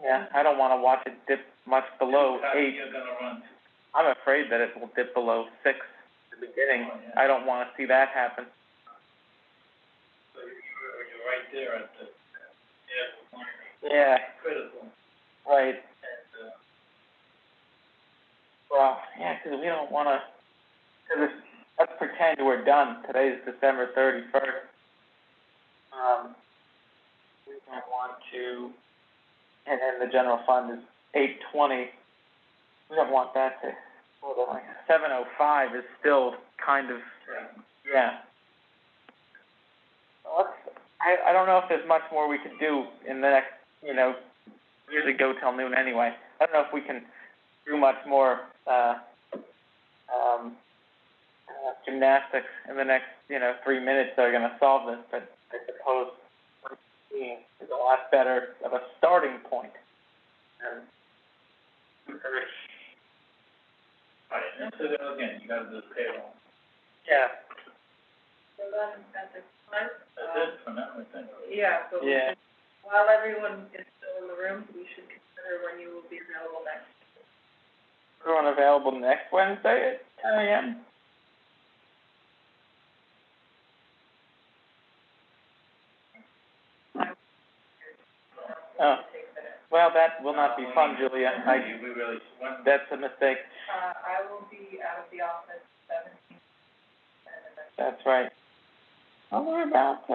Yeah, I don't wanna watch it dip much below How 8. you're gonna run to. I'm afraid that it will dip below 6 at the beginning. Oh, yeah. I don't wanna see that happen. So you're right there at the, point. Yeah, Critical. right. And, Well, yeah, 'cause we don't wanna, 'cause let's pretend we're done. Today's December 31st. We don't want to, and then the general fund is 820. We don't want that to, hold on, 705 is still kind of, yeah. Well, I don't know if there's much more we could do in the next, usually go till noon anyway. I don't know if we can do much more, gymnastics in the next, 3 minutes that are gonna solve this, but I suppose is a lot better of a starting point. right, and so then again, you gotta do the payroll. Yeah. So then, at this time, That's it for now, I think. yeah, so we Yeah. should, while everyone is still in the room, we should consider when you will be available next. Everyone available next Wednesday at 10 a.m.? Oh, well, that will not be fun, Julia. We really, That's a mistake. I will be out of the office 17th. That's right. Oh, we're about,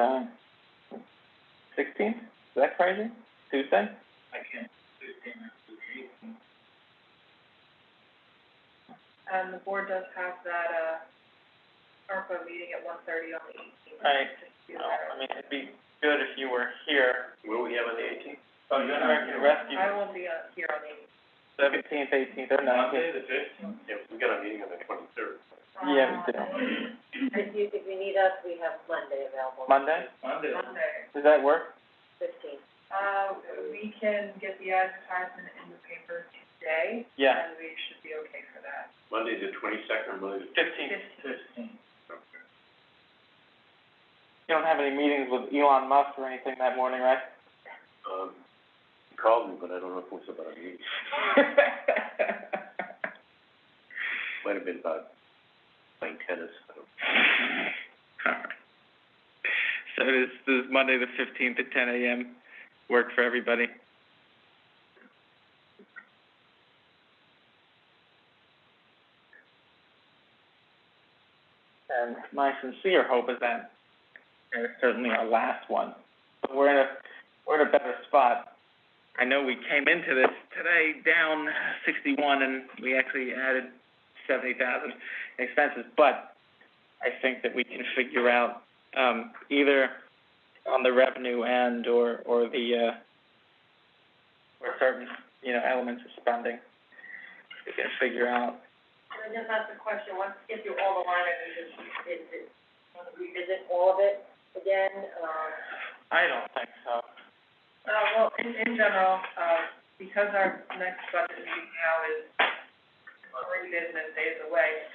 16th? Is that crazy? Tuesday? I can't, 15 or 18. And the board does have that, ARPA meeting at 1:30 on the 18th. Right. Just to be No, aware. I mean, it'd be good if you were here. What do we have on the 18th? Oh, you're not American Rescue, I will be, here on the 17th, 18th, or 19th. Monday, the 15th? Yeah, we got a meeting on the 23rd. Yeah, we do. If you need us, we have Monday available. Monday? Monday. Monday. Does that work? 15th. We can get the advertisement in the paper today. Yeah. And we should be okay for that. Monday the 22nd or Monday the 15th. 15th. You don't have any meetings with Elon Musk or anything that morning, right? He called me, but I don't know if it was about a meeting. Might have been about playing tennis, I don't know. So does Monday the 15th at 10 a.m. work for everybody? And my sincere hope is that it's certainly our last one. But we're in a better spot. I know we came into this today down 61 and we actually added 70,000 expenses, but I think that we can figure out, either on the revenue end or the, or certain, elements of spending. We can figure out. Can I just ask a question, once you get through all the line items, is it, want to revisit all of it again, I don't think so. Well, in general, because our next budget meeting now is 3 business days away,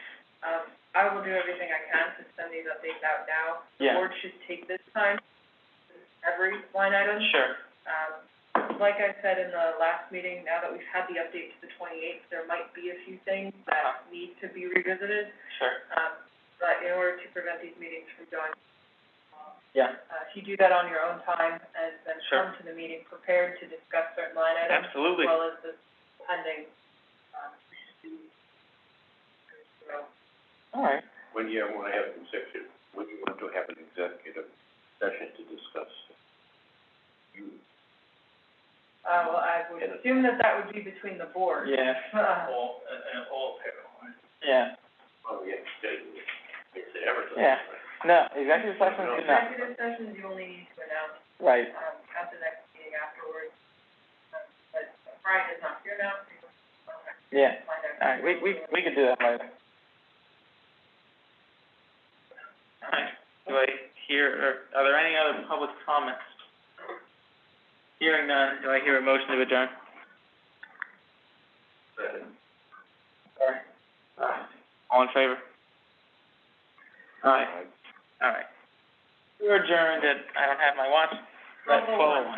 I will do everything I can to send these updates out now. Yeah. The board should take this time, every line item. Sure. Like I said in the last meeting, now that we've had the update to the 28th, there might be a few things that need to be revisited. Sure. But in order to prevent these meetings from going, Yeah. if you do that on your own time and then Sure. come to the meeting prepared to discuss certain line items. Absolutely. As well as the pending, All right. When do you want to have an executive, when do you want to have an executive session to discuss? well, I would assume that would be between the board. Yeah. All payroll, right? Yeah. Oh, yeah, it's everything. Yeah. No, executive sessions do not. Executive sessions, you only need to announce, Right. at the next meeting afterwards. But Brian is not here now, so you can Yeah. find out. All right. We could do that later. All right. Do I hear, are there any other public comments? Hearing none, do I hear a motion to adjourn? Second. All in favor? Aye. All right. We're adjourned at, I don't have my watch, at 12:01.